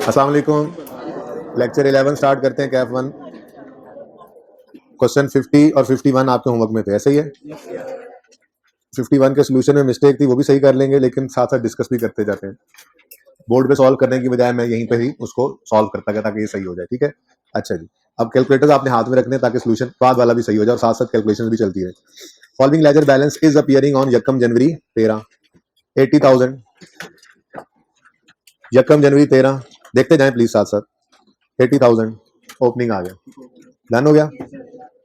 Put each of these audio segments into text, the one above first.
अस्सलाम वालेकुम। Lecture 11 start करते हैं। कैफ 1 क्वेश्चन 50 और 51 आपके होमवर्क में थे, ऐसे ही है। 51 के सोल्यूशन में मिस्टेक थी, वो भी सही कर लेंगे, लेकिन साथ साथ डिस्कस भी करते जाते हैं। बोर्ड पे सॉल्व करने की बजाय मैं यहीं पे ही उसको सॉल्व करता गया ताकि ये सही हो जाए। ठीक है, अच्छा जी। अब कैलकुलेटर आपने हाथ में रखने ताकि सोल्यूशन बाद वाला भी सही हो जाए और साथ साथ कैलकुलेशन भी चलती रहे। Following ledger balance is appearing on यकम जनवरी 13 80,000। यकम जनवरी 13 देखते जाएं प्लीज साथ साथ। 80,000 ओपनिंग आ गया, डन हो गया।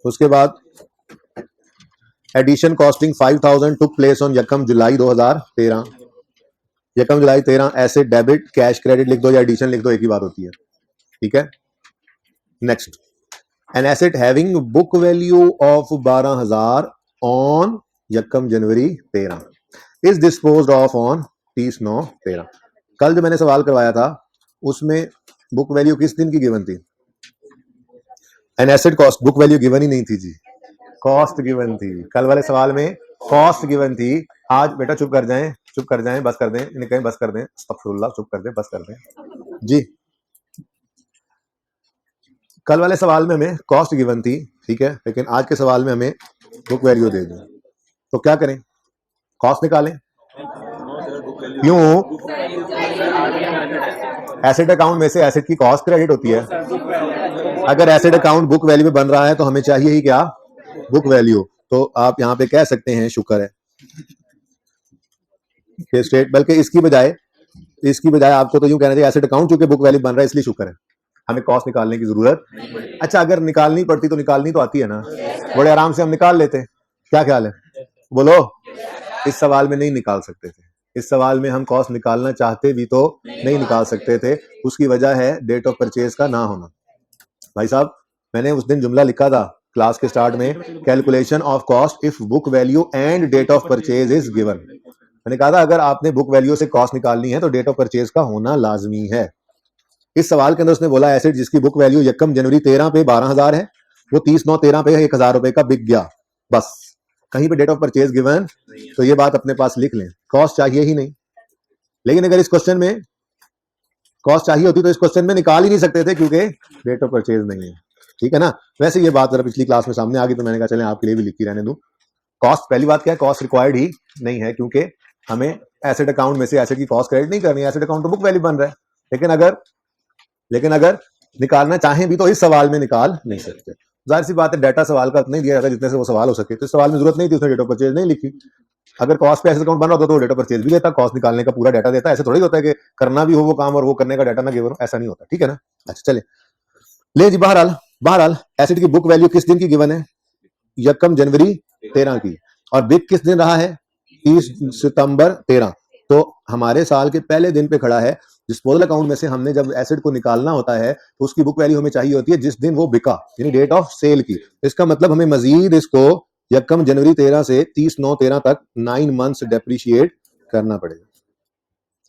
उसके बाद addition costing 5,000 took place on यकम जुलाई 2013। यकम जुलाई 13 ऐसे डेबिट कैश क्रेडिट लिख दो या एडिशन लिख दो, एक ही बात होती है। ठीक है, next. N asset having book value of 12,000 on यकम जनवरी 13 इज डिस्पोज्ड ऑफ ऑन 30/9/13। कल जो मैंने सवाल करवाया था उसमें बुक वैल्यू किस दिन की गिवन थी? An asset cost, book value given ही नहीं थी जी, कॉस्ट गिवन थी। कल वाले सवाल में कॉस्ट गिवन थी। आज बेटा चुप कर जाएं, चुप कर जाएं, बस कर दें, इन्हें कहें बस कर दें, अस्तगफिरुल्लाह, चुप कर दें, बस कर दें जी। कल वाले सवाल में हमें कॉस्ट गिवन थी, ठीक है, लेकिन आज के सवाल में हमें बुक वैल्यू दे दी। तो क्या करें? कॉस्ट निकालें। क्यों? एसेट अकाउंट में से एसेट की कॉस्ट क्रेडिट होती है। अगर एसेट अकाउंट बुक वैल्यू में बन रहा है तो हमें चाहिए ही क्या? Book value. तो आप यहां पे कह सकते हैं शुक्र है कि स्टेट, बल्कि इसकी बजाय आपको तो यूं कहना चाहिए एसेट अकाउंट चूंकि बुक वैल्यू बन रहा है इसलिए शुक्र है, हमें कॉस्ट निकालने की जरूरत। अच्छा, अगर निकालनी पड़ती तो निकालनी तो आती है ना, बड़े आराम से हम निकाल लेते। क्या ख्याल है? बोलो। इस सवाल में नहीं निकाल सकते थे। इस सवाल में हम कॉस्ट निकालना चाहते भी तो नहीं निकाल सकते थे। उसकी वजह है डेट ऑफ परचेज का ना होना। भाई साहब, मैंने उस दिन जुमला लिखा था क्लास के स्टार्ट में, calculation of cost if book value and date of purchase is given. मैंने कहा था अगर आपने बुक वैल्यू से कॉस्ट निकालनी है तो डेट ऑफ परचेज का होना लाजमी है। इस सवाल के अंदर उसने बोला एसेट जिसकी बुक वैल्यू यकम जनवरी 13 पे 12,000 है, वो 30/9/13 पे 1,000 रुपए का बिक गया। बस, कहीं पे डेट ऑफ परचेज गिवन, तो ये बात अपने पास लिख लें, कॉस्ट चाहिए ही नहीं। लेकिन अगर इस क्वेश्चन में कॉस्ट चाहिए होती तो इस क्वेश्चन में निकाल ही नहीं सकते थे क्योंकि डेट ऑफ परचेज नहीं है। ठीक है ना? वैसे ये बात जरा पिछली क्लास में सामने आ गई तो मैंने कहा चलें आपके लिए भी लिखी रहने दूं। कॉस्ट, पहली बात क्या है, कॉस्ट रिक्वायर्ड ही नहीं है क्योंकि हमें एसेट अकाउंट में से एसेट की कॉस्ट क्रेडिट नहीं करनी है। एसेट अकाउंट तो बुक वैल्यू बन रहा है। लेकिन अगर निकालना चाहें भी तो इस सवाल में निकाल नहीं सकते। जाहिर सी बात है, डाटा सवाल का नहीं दिया जाता जितने से वो सवाल हो सके, तो इस सवाल में जरूरत नहीं थी, उसने डेट ऑफ परचेज नहीं लिखी। अगर कॉस्ट पे एसेट अकाउंट बन रहा होता तो डेटा परचेज भी लेता, कॉस्ट निकालने का पूरा डाटा देता। ऐसे थोड़ी होता है कि करना भी हो वो काम और वो करने का डाटा ना गिवन हो, ऐसा नहीं होता। ठीक है ना? अच्छा चले ले जी। बहरहाल एसेट की बुक वैल्यू किस दिन की गिवन है? यकम जनवरी 13 की। और बिक किस दिन रहा है? 30 सितंबर 13। तो हमारे साल के पहले दिन पे खड़ा है। डिस्पोजल अकाउंट में से हमने जब एसेट को निकालना होता है तो उसकी बुक वैल्यू हमें चाहिए होती है जिस दिन वो बिका, यानी डेट ऑफ सेल की। इसका मतलब हमें मजीद इसको यकम जनवरी 13 से 30/9/13 तक 9 मंथ्स डेप्रिशिएट करना पड़ेगा।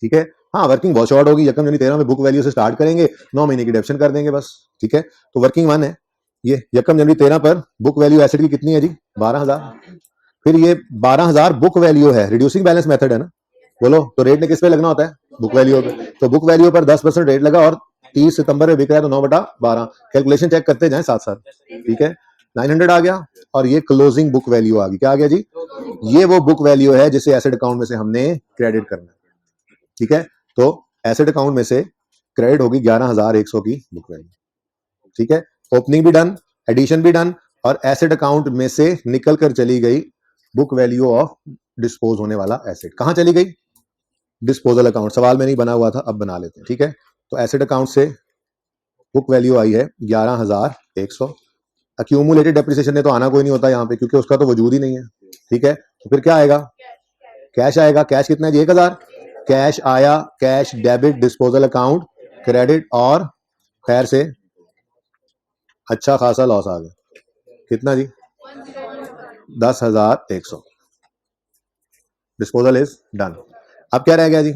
ठीक है? हाँ, वर्किंग बहुत शॉर्ट होगी। यकम जनवरी 13 में बुक वैल्यू से स्टार्ट करेंगे, 9 महीने की डेप्शन कर देंगे बस। ठीक है, तो वर्किंग 1 है ये। यकम जनवरी 13 पर बुक वैल्यू एसेट की कितनी है जी? 12,000। फिर ये 12,000 बुक वैल्यू है, रिड्यूसिंग बैलेंस मेथड है ना। बोलो, तो रेट ने किस पे लगना होता है? बुक वैल्यू पे। तो बुक वैल्यू पर 10% रेट लगा और 30 सितंबर में बिक रहा है तो 9/12। कैलकुलेशन चेक करते जाएं साथ साथ। ठीक है, 900 आ गया और ये क्लोजिंग बुक वैल्यू आ गई। क्या आ गया जी? ये वो बुक वैल्यू है जिसे एसेट अकाउंट में से हमने क्रेडिट करना है। ठीक है, तो एसेट अकाउंट में से क्रेडिट होगी 11,100 की बुक वैल्यू। ठीक है, ओपनिंग भी डन, एडिशन भी डन, और एसेट अकाउंट में से निकल कर चली गई बुक वैल्यू ऑफ डिस्पोज होने वाला एसेट। कहां चली गई? Disposal account. सवाल में नहीं बना हुआ था, अब बना लेते हैं। ठीक है, तो एसेट अकाउंट से बुक वैल्यू आई है 11,100। अक्यूमुलेटेड डेप्रिसिएशन ने तो आना कोई नहीं होता यहाँ पे क्योंकि उसका तो वजूद ही नहीं है। ठीक है, तो फिर क्या आएगा? कैश आएगा। कैश कितना है जी? 1,000 कैश आया। Cash debit disposal account credit, और खैर से अच्छा खासा लॉस आ गया। कितना जी? 10,100। Disposal is done. अब क्या रह गया जी?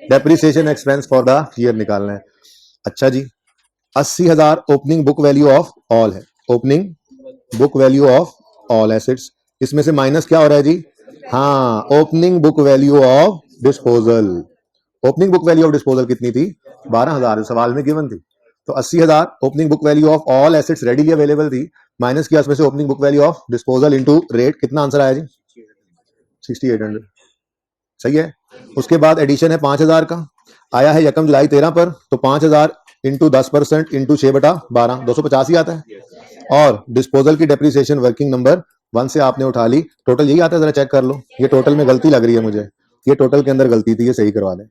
Depreciation expense for the year निकालना है। अच्छा जी, 80,000 opening book value of all है। Opening book value of all assets. इसमें से माइनस क्या हो रहा है जी? हाँ, opening book value of disposal. Opening book value of disposal कितनी थी? 12,000 सवाल में गिवन थी। तो 80,000 opening book value of all assets readily available थी, माइनस किया उसमें से opening book value of disposal into rate, कितना आंसर आया जी? 6800। सही है। उसके बाद एडिशन है 5,000 का, आया है यकम जुलाई 13 पर, तो 5,000 इंटू 10% इंटू 6/12 250 ही आता है। और डिस्पोजल की डेप्रिसिएशन वर्किंग नंबर 1 से आपने उठा ली, टोटल यही आता है, जरा चेक कर लो। ये टोटल में गलती लग रही है मुझे, ये टोटल के अंदर गलती थी, ये सही करवा दें।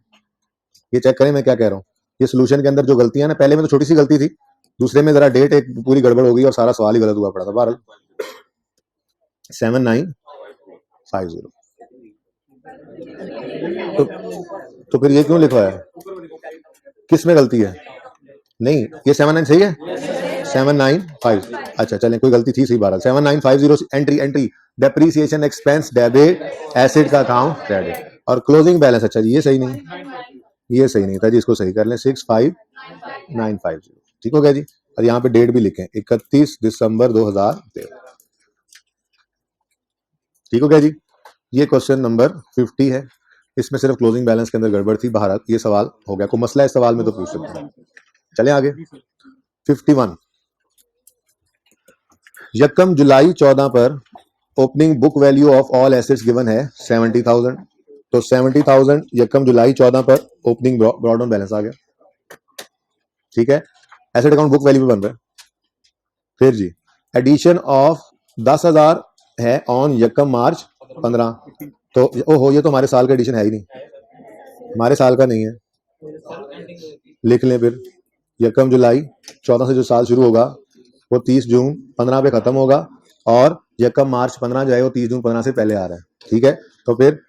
ये चेक करें मैं क्या कह रहा हूँ। ये सोल्यूशन के अंदर जो गलतियां ना, पहले में तो छोटी सी गलती थी, दूसरे में जरा डेट एक पूरी गड़बड़ हो गई और सारा सवाल ही गलत हुआ पड़ा था। बहरहाल 7950 तो फिर ये क्यों लिखा है, किस में गलती है? नहीं, ये 79 सही है, 795। अच्छा चलें, कोई गलती थी सही। 7950 entry depreciation expense debit, asset का अकाउंट क्रेडिट, और क्लोजिंग बैलेंस। अच्छा जी, ये सही नहीं, ये सही नहीं था जी, इसको सही कर लें, 65950। ठीक हो गया जी। और यहाँ पे डेट भी लिखें, 31 दिसंबर 2013। ठीक हो गया जी। ये क्वेश्चन नंबर 50 है, इसमें सिर्फ क्लोजिंग बैलेंस के अंदर गड़बड़ थी। बाहर ये सवाल हो गया, कोई मसला है इस सवाल में तो पूछ सकते हैं। चले आगे। 51 यकम जुलाई 14 पर opening book value of all assets given है 70,000, तो 70,000 यकम जुलाई 14 पर ओपनिंग ब्रॉड डाउन बैलेंस आ गया। ठीक है, एसेट अकाउंट बुक वैल्यू पे बन रहा है। फिर जी एडिशन ऑफ 10,000 है ऑन यकम मार्च 15, तो ओहो ये तो हमारे साल का एडिशन है ही नहीं, हमारे साल का नहीं है, लिख लें फिर। यकम जुलाई 14 से जो साल शुरू होगा वो 30 जून 15 पे खत्म होगा, और यकम मार्च 15 जो है वो 30 जून 15 से पहले आ रहा है। ठीक है, तो फिर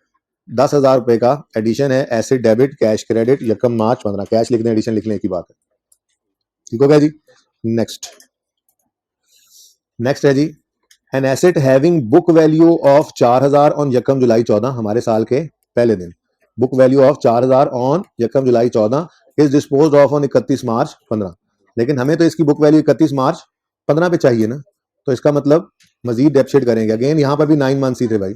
10,000 रुपए का एडिशन है, एसेट डेबिट कैश क्रेडिट यकम मार्च 15, कैश लिखने एडिशन लिखने की बात है। ठीक हो गया जी। नेक्स्ट है जी an asset having book value of 4,000 on यकम जुलाई 14, हमारे साल के पहले दिन, बुक वैल्यू ऑफ 4,000 ऑन यकम जुलाई 14 इज डिस्पोज ऑफ ऑन 31 मार्च 15। लेकिन हमें तो इसकी बुक वैल्यू 31 मार्च 15 पे चाहिए ना, तो इसका मतलब मजीद डेप्सिट करेंगे। अगेन यहाँ पर भी 9 मंथ्स ही थे भाई,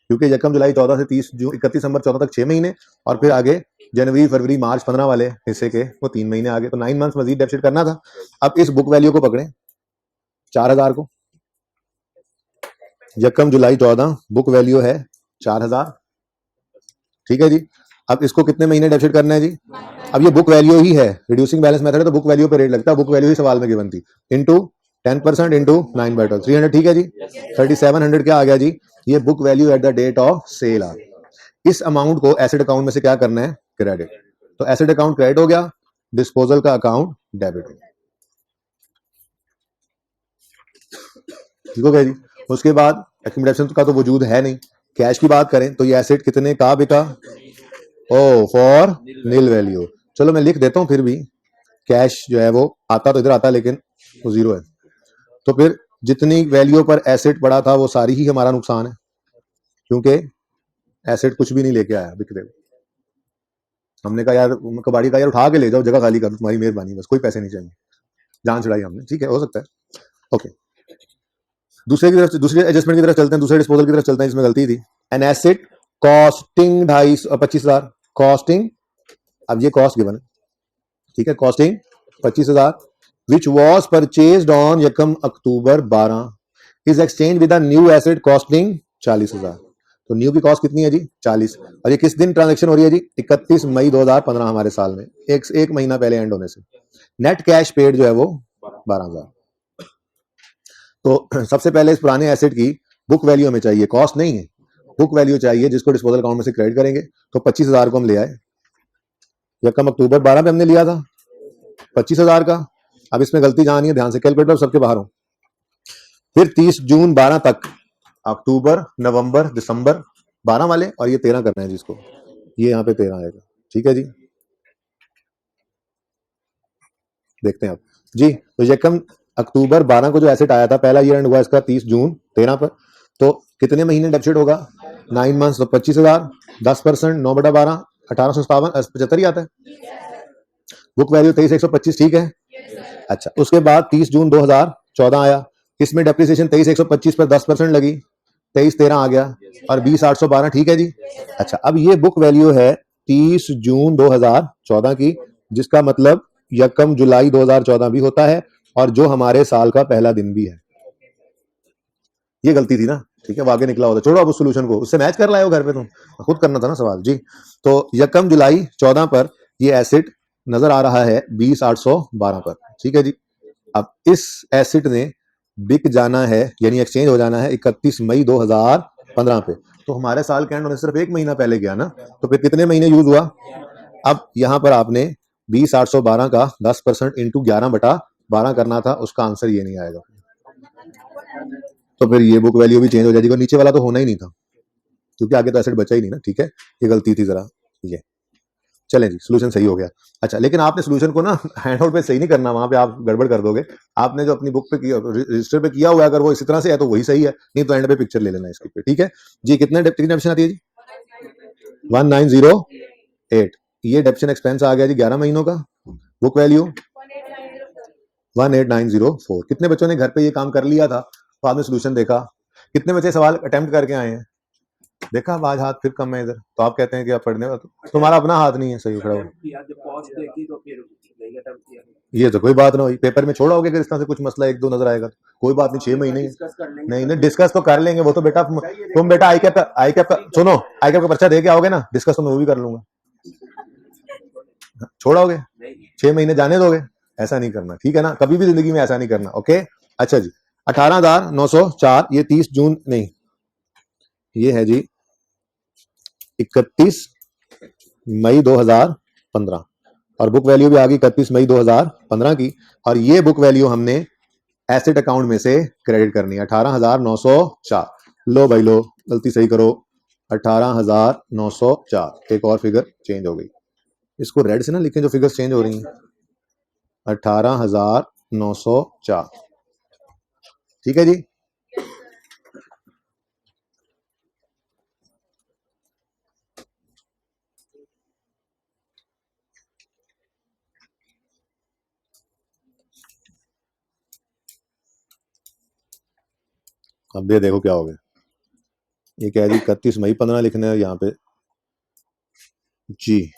क्योंकि यकम जुलाई 14 से 31 दिसंबर 14 तक 6 महीने, और फिर आगे जनवरी फरवरी मार्च 15 वाले हिस्से के वो 3 महीने आगे, तो 9 मंथ्स मजीद डेप्सिट करना था। अब इस बुक वैल्यू को पकड़े 4,000 को, यकम जुलाई 14 बुक वैल्यू है 4,000। ठीक है जी। अब इसको कितने महीने डेबिट करना है जी? अब ये बुक वैल्यू ही है, रिड्यूसिंग बैलेंस मेथड है तो बुक वैल्यू पे रेट लगता है, बुक वैल्यू ही सवाल में गिवन थी, इंटू 10% इंटू 9/12 300। ठीक है जी। 3700 क्या आ गया जी? ये book value at the date of sale आ गई। इस अमाउंट को एसेट अकाउंट में से क्या करना है? क्रेडिट। तो एसेट अकाउंट क्रेडिट हो गया, डिस्पोजल का अकाउंट डेबिट हो गया। ठीक हो गया जी। उसके बाद एक्यूमुलेशन का तो वजूद है नहीं, कैश की बात करें तो ये एसेट कितने का बिका? Oh for nil value. चलो मैं लिख देता हूं, फिर भी कैश जो है वो आता तो इधर आता लेकिन वो जीरो है, तो फिर जितनी वैल्यू पर एसेट पड़ा था वो सारी ही हमारा नुकसान है, क्योंकि एसेट कुछ भी नहीं लेके आया बिकते। हमने कहा यार कबाड़ी का यार उठा के ले जाओ, जगह खाली कर दो, तुम्हारी मेहरबानी, बस कोई पैसे नहीं चाहिए, जान छुड़ाई हमने। ठीक है, हो सकता है। ओके, दूसरे की तरफ, दूसरे एडजस्टमेंट की तरफ चलते हैं, दूसरे डिस्पोजल की तरफ चलते हैं, इसमें गलती थी। एन एसेट कॉस्टिंग 25,000 कॉस्टिंग, अब ये कॉस्ट गिवन है, ठीक है, costing 25,000 which was purchased on यकम अक्टूबर 12 is exchange with a new asset costing 40,000। तो न्यू की कॉस्ट कितनी है जी? 40। और ये किस दिन ट्रांजैक्शन हो रही है जी? 31 मई 2015 हमारे साल में, एक महीना पहले एंड होने से। नेट कैश पेड जो है वो 12,000। तो सबसे पहले इस पुराने एसेट की बुक वैल्यू हमें चाहिए, कॉस्ट नहीं है, बुक वैल्यू चाहिए, जिसको डिस्पोजल अकाउंट में से क्रेडिट करेंगे। तो 25,000 को हम ले आए, यकम अक्टूबर 12 पे हमने लिया था 25,000 का। अब इसमें गलती जहां नहीं है, ध्यान से कैलकुलेटर सबके बाहर हो। फिर 30 जून 12 तक, अक्टूबर नवंबर दिसंबर 12 वाले, और ये 13 करना है जिसको, ये यहाँ पे 13 आएगा। ठीक है जी, देखते हैं आप जी। तो यकम अक्टूबर 12 को जो एसेट आया था, पहला ईयर एंड हुआ इसका 30 जून 13 पर, तो कितने महीने डेबिट होगा? 9 मंथ्स, तो 25,000 10% 9/12 1857 75 ही आता है। Book value 23,125। ठीक है। अच्छा, उसके बाद 30 जून 2014 आया, इसमें डेप्रिसिएशन 23,125 पर 10% लगी, 2313 आ गया, और 20,812। ठीक है जी। अच्छा, अब ये बुक वैल्यू है 30 जून 2014 2014 की, जिसका मतलब 1 जुलाई 2014 भी होता है और जो हमारे साल का पहला दिन भी है। ये गलती थी ना, ठीक है, वो आगे निकला होता। छोड़ो अब उस सोल्यूशन को, उससे मैच कर लाए हो घर पे, तुम खुद करना था ना सवाल जी। तो 1 जुलाई 14 पर ये एसिड नजर आ रहा है 20,812 पर, ठीक है जी। अब इस एसिड ने बिक जाना है, यानी एक्सचेंज हो जाना है 31 मई 2015 पे। तो हमारे साल के एंड होने सिर्फ 1 महीना पहले गया ना, तो फिर कितने महीने यूज हुआ। अब यहाँ पर आपने 20,812 का 10% इंटू 11/12 करना था, उसका आंसर ये नहीं आएगा। तो फिर ये बुक वैल्यू भी चेंज हो जाएगी, नीचे वाला तो होना ही नहीं था क्योंकि आगे तो एसेट बचा ही नहीं ना, ठीक है, ये गलती थी जरा ये। चलें जी, सोल्यूशन सही हो गया। अच्छा, लेकिन आपने सोल्यूशन को ना हैंड आउट पे सही नहीं करना, वहां पे आप गड़बड़ कर दोगे। आपने जो अपनी बुक पे किया, रजिस्टर पे किया हुआ है, अगर वो इसी तरह से है तो वही सही है, नहीं तो एंड पे पिक्चर ले लेना इसकी पे, ठीक है जी। कितने डेप्शन आती है जी? 1908। ये डेप्शन एक्सपेंस आ गया जी 11 महीनों का। Book value 18904। कितने बच्चों ने घर पे ये काम कर लिया था, तो आपने सोल्यूशन देखा। कितने बच्चे सवाल अटेम्प्ट करके आए हैं? देखा, आज हाथ फिर कम है इधर, तो आप कहते हैं कि आप पढ़ने, तुम्हारा अपना हाथ नहीं है सही खड़ा हो। ये तो कोई बात ना हुई, पेपर में छोड़ोगे अगर इस तरह से कुछ मसला एक दो नजर आएगा, कोई बात नहीं, 6 महीने नहीं नहीं डिस्कस तो कर लेंगे वो तो। बेटा तुम बेटा आई कैप का सुनो, आई कैप का पर्चा दे के आओगे ना, डिस्कस तो मैं वो भी कर लूंगा। छोड़ोगे 6 महीने जाने दोगे, ऐसा नहीं करना, ठीक है ना, कभी भी जिंदगी में ऐसा नहीं करना, ओके। अच्छा जी, 18,904, ये 30 जून नहीं, ये है जी 31 मई 2015, और बुक वैल्यू भी आ गई 31 मई 2015 की। और ये बुक वैल्यू हमने एसेट अकाउंट में से क्रेडिट करनी है, 18,904। लो भाई लो, गलती सही करो, 18,904। एक और फिगर चेंज हो गई, इसको रेड से ना लिखें जो फिगर्स चेंज हो रही हैं। 18,904, ठीक है जी। अब ये देखो क्या हो गया, ये कह दी 31 मई 15 लिखने है यहाँ पे जी,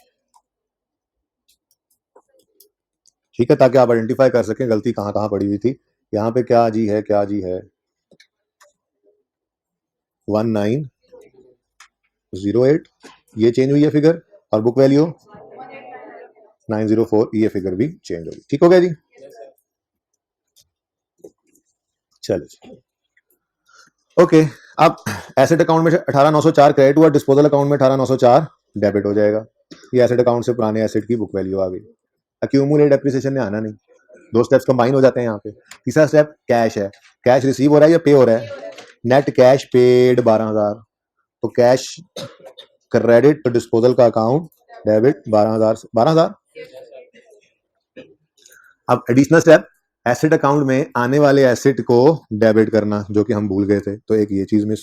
ठीक है, ताकि आप आइडेंटिफाई कर सकें गलती कहाँ कहाँ पड़ी हुई थी। यहाँ पे क्या जी है, क्या जी है, 1908 ये चेंज हुई है फिगर, और बुक वैल्यू 904 ये फिगर भी चेंज होगी, ठीक हो गया जी। चलो जी, ओके। अब एसेट अकाउंट में 18,904 क्रेडिट हुआ, डिस्पोजल अकाउंट में 18,904 डेबिट हो जाएगा। ये एसेट अकाउंट से पुराने एसेट की बुक वैल्यू आ गई। एक्यूमुलेट डेप्रिसिएशन ने आना नहीं, दो स्टेप्स कंबाइन हो जाते हैं यहाँ पे। तीसरा स्टेप कैश है, कैश रिसीव हो रहा है या पे हो रहा है? नेट कैश पेड 12,000, तो कैश क्रेडिट डिस्पोजल का अकाउंट डेबिट 12,000। अब एडिशनल स्टेप, एसेट अकाउंट में आने वाले एसेट को डेबिट करना, जो कि हम भूल गए थे, तो एक ये चीज मिस,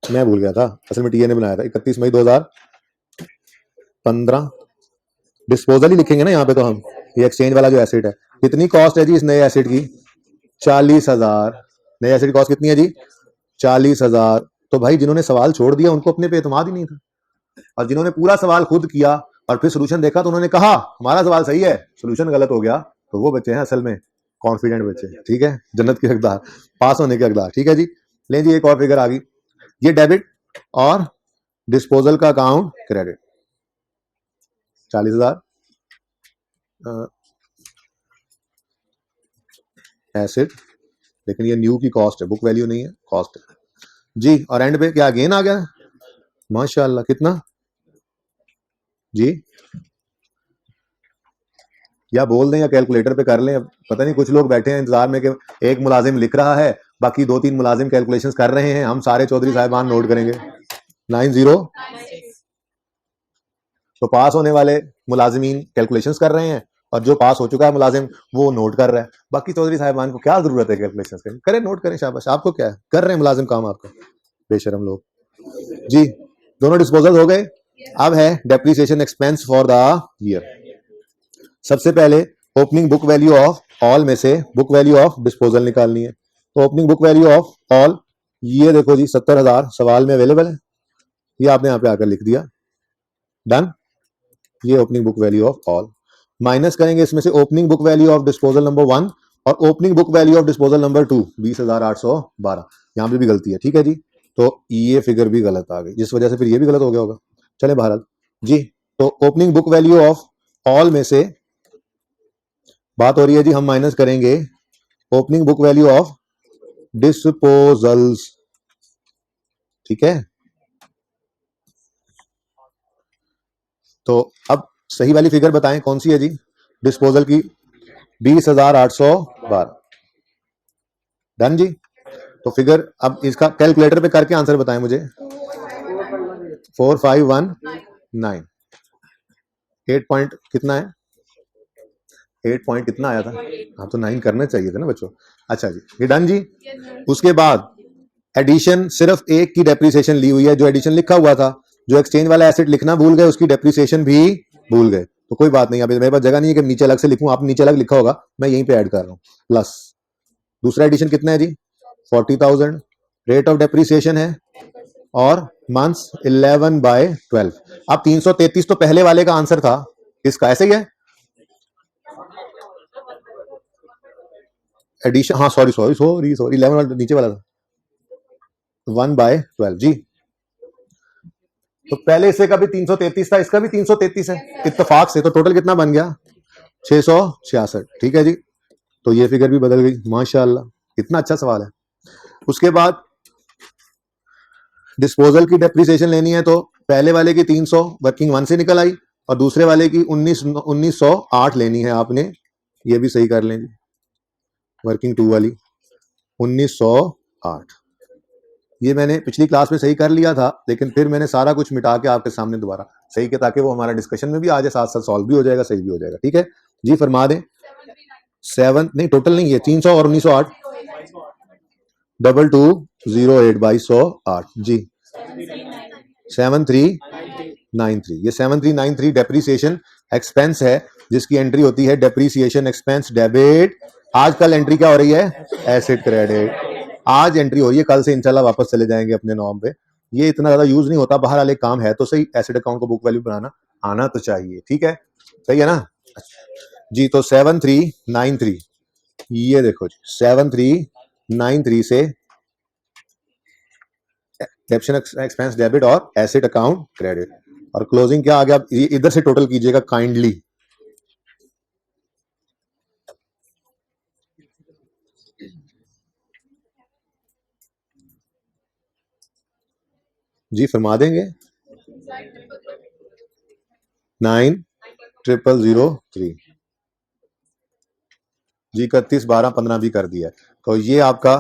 मैं भूल गया था, असल में टीए ने बनाया था। 31 मई 2015 डिस्पोजल ही लिखेंगे ना यहाँ पे, तो हम ये एक्सचेंज वाला जो एसेट है, कितनी कॉस्ट है जी इस नए एसेट की? 40,000। नए एसेट की कॉस्ट कितनी है जी? 40,000। तो भाई जिन्होंने सवाल छोड़ दिया उनको अपने पे एतमाद ही नहीं था, और जिन्होंने पूरा सवाल खुद किया और फिर सोल्यूशन देखा तो उन्होंने कहा हमारा सवाल सही है, सोल्यूशन गलत हो गया, तो वो बच्चे हैं असल में कॉन्फिडेंट बच्चे, ठीक है, जन्नत के हकदार, पास होने के हकदार, ठीक है जी। लें जी, एक और फिगर आ गई, ये डेबिट और डिस्पोजल का अकाउंट क्रेडिट 40,000 एसेट, लेकिन ये न्यू की कॉस्ट है, बुक वैल्यू नहीं है, कॉस्ट है जी। और एंड पे क्या गेन आ गया? माशाल्लाह, कितना जी? या बोल दें या कैलकुलेटर पे कर लें, पता नहीं कुछ लोग बैठे हैं इंतजार में कि एक मुलाजिम लिख रहा है, बाकी 2-3 मुलाजिम कैलकुलेशंस कर रहे हैं, हम सारे चौधरी साहिबान नोट करेंगे। 90, तो पास होने वाले मुलाजिमीन कैलकुलेशंस कर रहे हैं, और जो पास हो चुका है मुलाजिम वो नोट कर रहा है। बाकी चौधरी साहिबान को क्या जरूरत है कैलकुलेशंस करने, करें, नोट करें, शाबाश, आपको क्या है, कर रहे हैं मुलाजिम काम आपका, बेशरम लोग जी। दोनों डिस्पोजल हो गए, अब है depreciation expense for the year. सबसे पहले opening book value of all में से बुक वैल्यू ऑफ डिस्पोजल निकालनी है, तो opening book value of all, ये देखो जी 70,000 सवाल में अवेलेबल है, ये आपने यहाँ पे आकर लिख दिया, डन। ये opening book value of all, minus करेंगे इसमें से opening book value of disposal number 1 और opening book value of disposal number 2, 20,812। यहाँ पे भी गलती है, ठीक है जी। तो ये फिगर भी गलत आ गई, जिस वजह से फिर ये भी गलत हो गया होगा। चले बहरहाल जी, तो opening book value of all में से बात हो रही है जी, हम माइनस करेंगे opening book value of disposals, ठीक है। तो अब सही वाली फिगर बताएं कौन सी है जी, डिस्पोजल की 20,812। डन जी। तो फिगर अब इसका कैलकुलेटर पे करके आंसर बताएं मुझे। 4519, 8 पॉइंट कितना है, 8 पॉइंट कितना आया था? हाँ तो 9 करना चाहिए था ना बच्चों। अच्छा जी, ये डन जी। उसके बाद एडिशन, सिर्फ एक की डेप्रिसिएशन ली हुई है, जो एडिशन लिखा हुआ था, जो एक्सचेंज वाला एसेट लिखना भूल गए उसकी डेप्रिसिएशन भी भूल गए, तो कोई बात नहीं, अभी मेरे पास जगह नहीं है कि नीचे अलग से लिखूं, आप नीचे अलग लिखा होगा, मैं यहीं पे ऐड कर रहा हूं प्लस। दूसरा एडिशन कितना है जी, 40,000, रेट ऑफ डेप्रिसिएशन है और मंथ्स 11/12। अब 333 तो पहले वाले का आंसर था, इसका ऐसे ही है एडिशन, हाँ सॉरी सॉरी सॉरी सॉरी 11 वाला नीचे वाला था, 1/12 जी। तो पहले इससे का भी 333 था, इसका भी 333 है इत्तेफाक से, तो टोटल कितना बन गया, 666, ठीक है जी। तो ये फिगर भी बदल गई, माशाल्लाह, इतना अच्छा सवाल है। उसके बाद डिस्पोजल की डेप्रिसिएशन लेनी है, तो पहले वाले की 300 वर्किंग 1 से निकल आई और दूसरे वाले की 1908 लेनी है आपने, ये भी सही कर लें जी, वर्किंग 2 वाली 1908। ये मैंने पिछली क्लास में सही कर लिया था, लेकिन फिर मैंने सारा कुछ मिटा के आपके सामने दोबारा सही किया, ताकि वो हमारा डिस्कशन में भी आ जाए, साथ साथ सॉल्व भी हो जाएगा, सही भी हो जाएगा, ठीक है जी। फरमा दें 7 नहीं, टोटल नहीं है 300 और 1908, 2208 2208 जी, 7393। ये 7393 डेप्रीसिएशन एक्सपेंस है, जिसकी एंट्री होती है डेप्रीसिएशन एक्सपेंस डेबिट। आजकल एंट्री क्या हो रही है, एसेट क्रेडिट। आज एंट्री हो रही है, कल से इंशाल्लाह वापस चले जाएंगे अपने नॉर्म पे। ये इतना ज्यादा यूज नहीं होता, बाहर वाले काम है तो सही, एसेट अकाउंट को बुक वैल्यू बनाना आना तो चाहिए, ठीक है, सही है ना जी। तो 7393, ये देखो जी 7393 से डेप्शन एक्सपेंस डेबिट और एसेट अकाउंट क्रेडिट, और क्लोजिंग क्या आ गया, ये इधर से टोटल कीजिएगा काइंडली। जी फरमा देंगे 9,003 जी, 31/12/15 भी कर दिया। तो ये आपका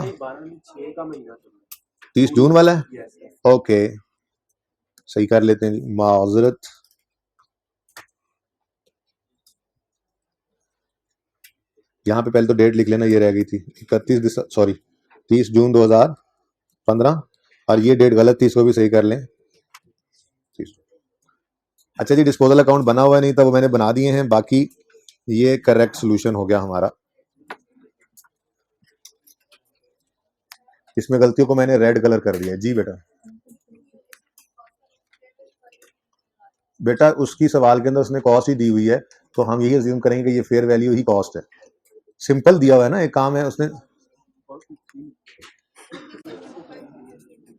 30 जून वाला है, ओके सही कर लेते हैं, माजरत। यहाँ पे पहले तो डेट लिख लेना, ये रह गई थी 30 जून 2015, और ये डेट गलत थी, इसको भी सही कर लें। अच्छा जी, डिस्पोजल अकाउंट बना हुआ नहीं था, वो मैंने बना दिए हैं, बाकी ये करेक्ट सोल्यूशन हो गया हमारा। इसमें गलतियों को मैंने रेड कलर कर दिया जी बेटा। बेटा उसकी सवाल के अंदर उसने कॉस्ट ही दी हुई है, तो हम यही अज्यूम करेंगे कि ये फेयर वैल्यू ही कॉस्ट है, सिंपल दिया हुआ है ना, एक काम है उसने।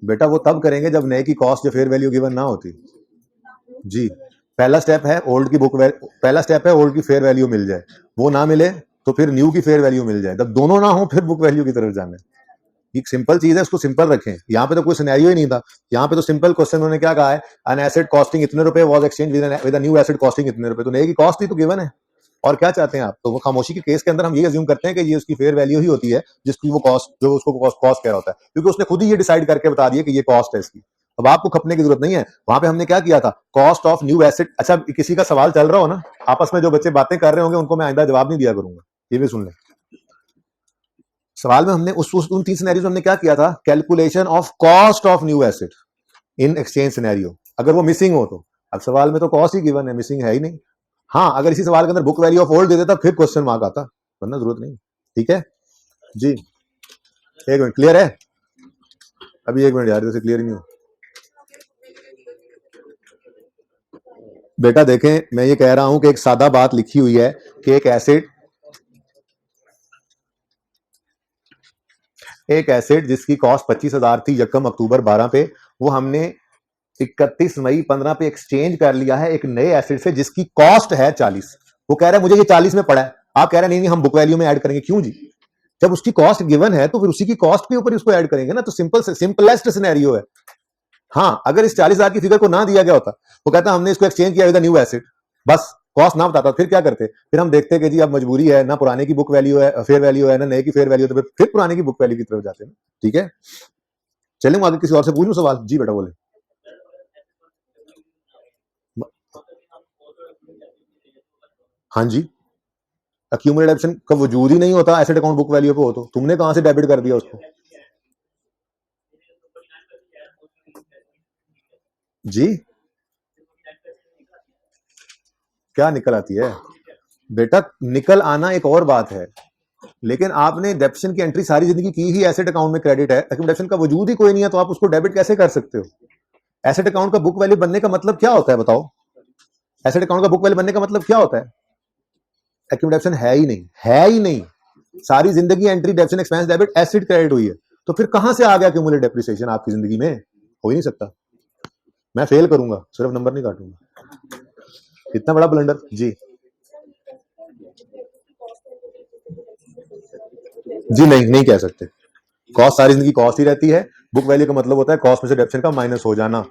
बेटा वो तब करेंगे जब नए की कॉस्ट जो फेयर वैल्यू गिवन ना होती जी। पहला स्टेप है ओल्ड की बुक पहला स्टेप है ओल्ड की फेयर वैल्यू मिल जाए, वो ना मिले तो फिर न्यू की फेयर वैल्यू मिल जाए, जब दोनों ना हो फिर बुक वैल्यू की तरफ जाना है। एक सिंपल चीज है, उसको सिंपल रखें। यहाँ पे तो कोई सिनेरियो ही नहीं था, यहाँ पे तो सिंपल क्वेश्चन उन्होंने क्या कहा है, एन एसेट कॉस्टिंग इतने रुपए was exchange with a new asset costing इतने रुपए, तो नए की कॉस्ट ही तो गिवन है, और क्या चाहते हैं आप। तो वो खामोशी के केस के अंदर हम ये अज्यूम करते हैं कि ये उसकी फेयर वैल्यू ही होती है, जिसकी वो कॉस्ट, जो उसको कॉस्ट कह रहा होता है, क्योंकि उसने खुद ही ये डिसाइड करके बता दिया कि ये कॉस्ट है इसकी। अब आपको खपने की जरूरत नहीं है, वहां पे हमने क्या किया था, कॉस्ट ऑफ न्यू एसेट। अच्छा किसी का सवाल चल रहा हो ना आपस में, जो बच्चे बातें कर रहे होंगे उनको मैं आइंदा जवाब नहीं दिया करूंगा, ये भी सुन लें। सवाल में हमने उन 3 सिनेरियोज में हमने क्या किया था, calculation of cost of new asset in exchange scenario, अगर वो मिसिंग हो तो। अब सवाल में तो कॉस्ट ही गिवन है, मिसिंग है ही नहीं। हाँ अगर इसी सवाल के अंदर book value of old they देता फिर क्वेश्चन मार्क आता, वरना जरूरत नहीं, ठीक है जी। एक मिनट, क्लियर है? अभी एक मिनट यार, जैसे क्लियर ही नहीं हो। बेटा देखें, मैं ये कह रहा हूं कि एक सादा बात लिखी हुई है कि एक एसेट जिसकी कॉस्ट 25,000 थी यकम अक्टूबर 12 पे, वो हमने 31 मई 15 पे एक्सचेंज कर लिया है एक नए एसेट से जिसकी कॉस्ट है 40। वो कह रहा है मुझे ये 40 में पड़ा है, आप कह रहे हैं नहीं नहीं हम बुक वैल्यू में ऐड करेंगे। क्यों जी? जब उसकी कॉस्ट गिवन है तो फिर उसी की कॉस्ट के ऊपर उसको ऐड करेंगे ना। तो सिंपलेस्ट सिनेरियो है। हाँ, अगर इस 40,000 की फिगर को ना दिया गया होता, वो कहता हमने इसको एक्सचेंज किया विद न्यू एसेट, बस कॉस्ट ना बताता, फिर क्या करते? फिर हम देखते कि जी अब मजबूरी है ना, पुराने की बुक वैल्यू है, फेयर वैल्यू है ना, नए की फेयर वैल्यू, तो फिर पुराने की बुक वैल्यू की तरफ जाते हैं। ठीक है, चलेंगे आगे। किसी और से पूछूं सवाल? जी बेटा बोले। हाँ जी, अक्यूमुलेटेड ऑप्शन का वजूद ही नहीं होता एसेट अकाउंट बुक वैल्यू पे हो तो तुमने कहां से डेबिट कर दिया उसको? जी क्या निकल आती है? बेटा निकल आना एक और बात है, लेकिन आपने डेप्शन की एंट्री सारी जिंदगी की ही एसेट अकाउंट में क्रेडिट है, अक्यूमुलेशन का वजूद ही कोई नहीं है, तो आप उसको डेबिट कैसे कर सकते हो? एसेट अकाउंट का बुक वैल्यू बनने का मतलब क्या होता है बताओ? एसेट अकाउंट का बुक वैल्यू बनने का मतलब क्या होता है? एक्यूमुलेशन है ही नहीं, है ही नहीं। सारी जिंदगी entry डेप्शन expense debit acid credit हुई है, तो फिर कहां से आ गया क्यूमुलेट डेप्रिसिएशन आपकी जिंदगी में? हो ही नहीं सकता। मैं फेल करूंगा, सिर्फ नंबर नहीं काटूंगा। इतना बड़ा ब्लंडर जी। जी नहीं, नहीं कह सकते। कॉस्ट सारी जिंदगी कॉस्ट ही रहती है। बुक वैल्यू का मतलब होता है कॉस्ट में से डेप्शन का माइनस हो जाना,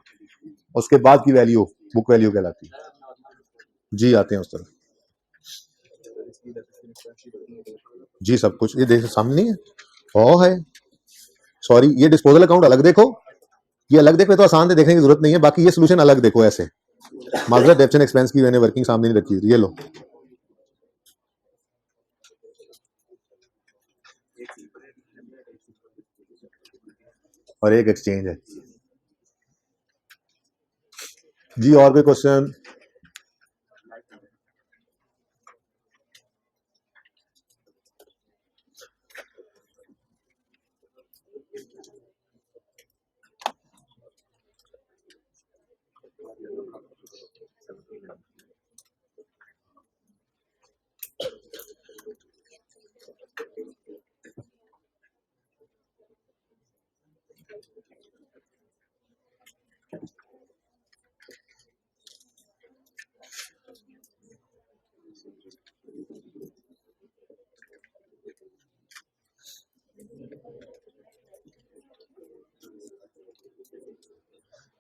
उसके बाद की वैल्यू बुक वैल्यू कहलाती है। जी आते हैं उस तरफ। जी सब कुछ ये देख सामने नहीं है। ओ है, सॉरी, ये डिस्पोजल अकाउंट अलग देखो, ये अलग देखो, तो आसान से देखने की जरूरत नहीं है। बाकी ये सोल्यूशन अलग देखो ऐसे। माजरत डेप्शन एक्सपेंस की मैंने वर्किंग सामने नहीं रखी, ये लो। और एक एक्सचेंज है। जी और कोई क्वेश्चन?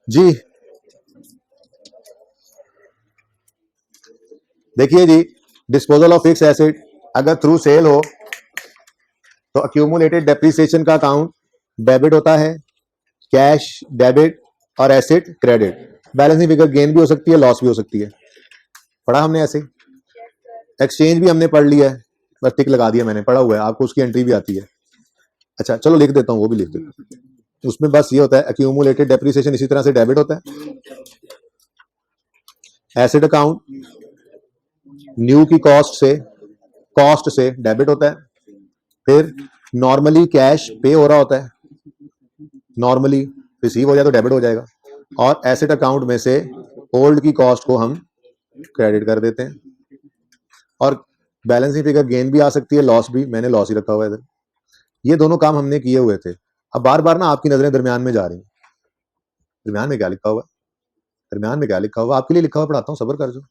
जी देखिए जी, डिस्पोजल ऑफ फिक्स एसेट अगर थ्रू सेल हो तो अक्यूमुलेटेड डेप्रिसिएशन का अकाउंट डेबिट होता है, कैश डेबिट और asset credit. Balancing figure gain भी हो सकती है, लॉस भी हो सकती है। पढ़ा हमने ऐसे। एक्सचेंज भी हमने पढ़ लिया है, बस टिक लगा दिया मैंने, पढ़ा हुआ है, आपको उसकी एंट्री भी आती है। अच्छा चलो लिख देता हूँ, वो भी लिख देता हूँ। उसमें बस ये होता है अक्यूमुलेटेड डेप्रिसिएशन इसी तरह से डेबिट होता है, एसेट अकाउंट न्यू की कॉस्ट से डेबिट होता है, फिर नॉर्मली कैश पे हो रहा होता है, नॉर्मली रिसीव हो जाए तो डेबिट हो जाएगा, और एसेट अकाउंट में से ओल्ड की कॉस्ट को हम क्रेडिट कर देते हैं। और बैलेंसिंग फिगर गेन भी आ सकती है, लॉस भी, मैंने लॉस ही रखा हुआ है इधर। ये दोनों काम हमने किए हुए थे। अब बार बार ना आपकी नजरें दरमियान में जा रही हैं। दरमियान में क्या लिखा हुआ है? दरमियान में क्या लिखा हुआ? आपके लिए लिखा हुआ पढ़ाता हूँ, सब्र कर जो।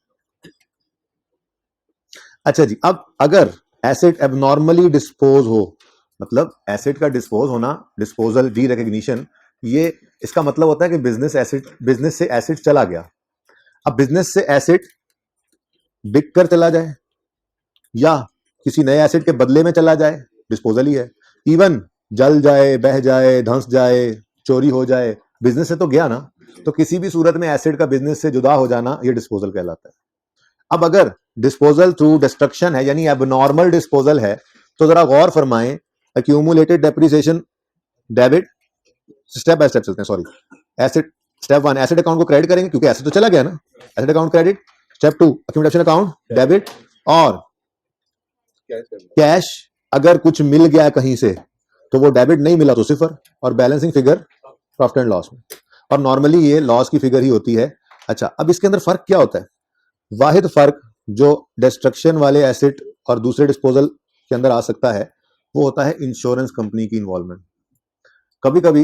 अच्छा जी, अब अगर एसेट एबनॉर्मली डिस्पोज हो, मतलब एसेट का डिस्पोज होना, डिस्पोजल डी रिकग्निशन, ये इसका मतलब होता है कि बिजनेस से एसेट चला गया। अब बिजनेस से एसेट बिक कर चला जाए या किसी नए एसेट के बदले में चला जाए, डिस्पोजल ही है। इवन जल जाए, बह जाए, धंस जाए, चोरी हो जाए, बिजनेस से तो गया ना। तो किसी भी सूरत में एसेट का बिजनेस से जुदा हो जाना ये डिस्पोजल कहलाता है। अब अगर डिस्पोजल थ्रू डिस्ट्रक्शन है, यानी एबनॉर्मल डिस्पोजल है, तो जरा गौर फरमाएं, accumulated depreciation debit, step by step चलते हैं। Sorry, asset step one, asset account को क्रेडिट करेंगे क्योंकि एसेट तो चला गया ना, asset account credit. Step two, accumulation account debit, और कैश अगर कुछ मिल गया कहीं से तो वो डेबिट, नहीं मिला तो सिफर, और balancing figure profit and loss में, और नॉर्मली ये लॉस की फिगर ही होती है। अच्छा, अब इसके अंदर फर्क क्या होता है? वाहिद फर्क जो डिस्ट्रक्शन वाले एसेट और दूसरे डिस्पोजल के अंदर आ सकता है वो होता है इंश्योरेंस कंपनी की इन्वॉल्वमेंट। कभी कभी,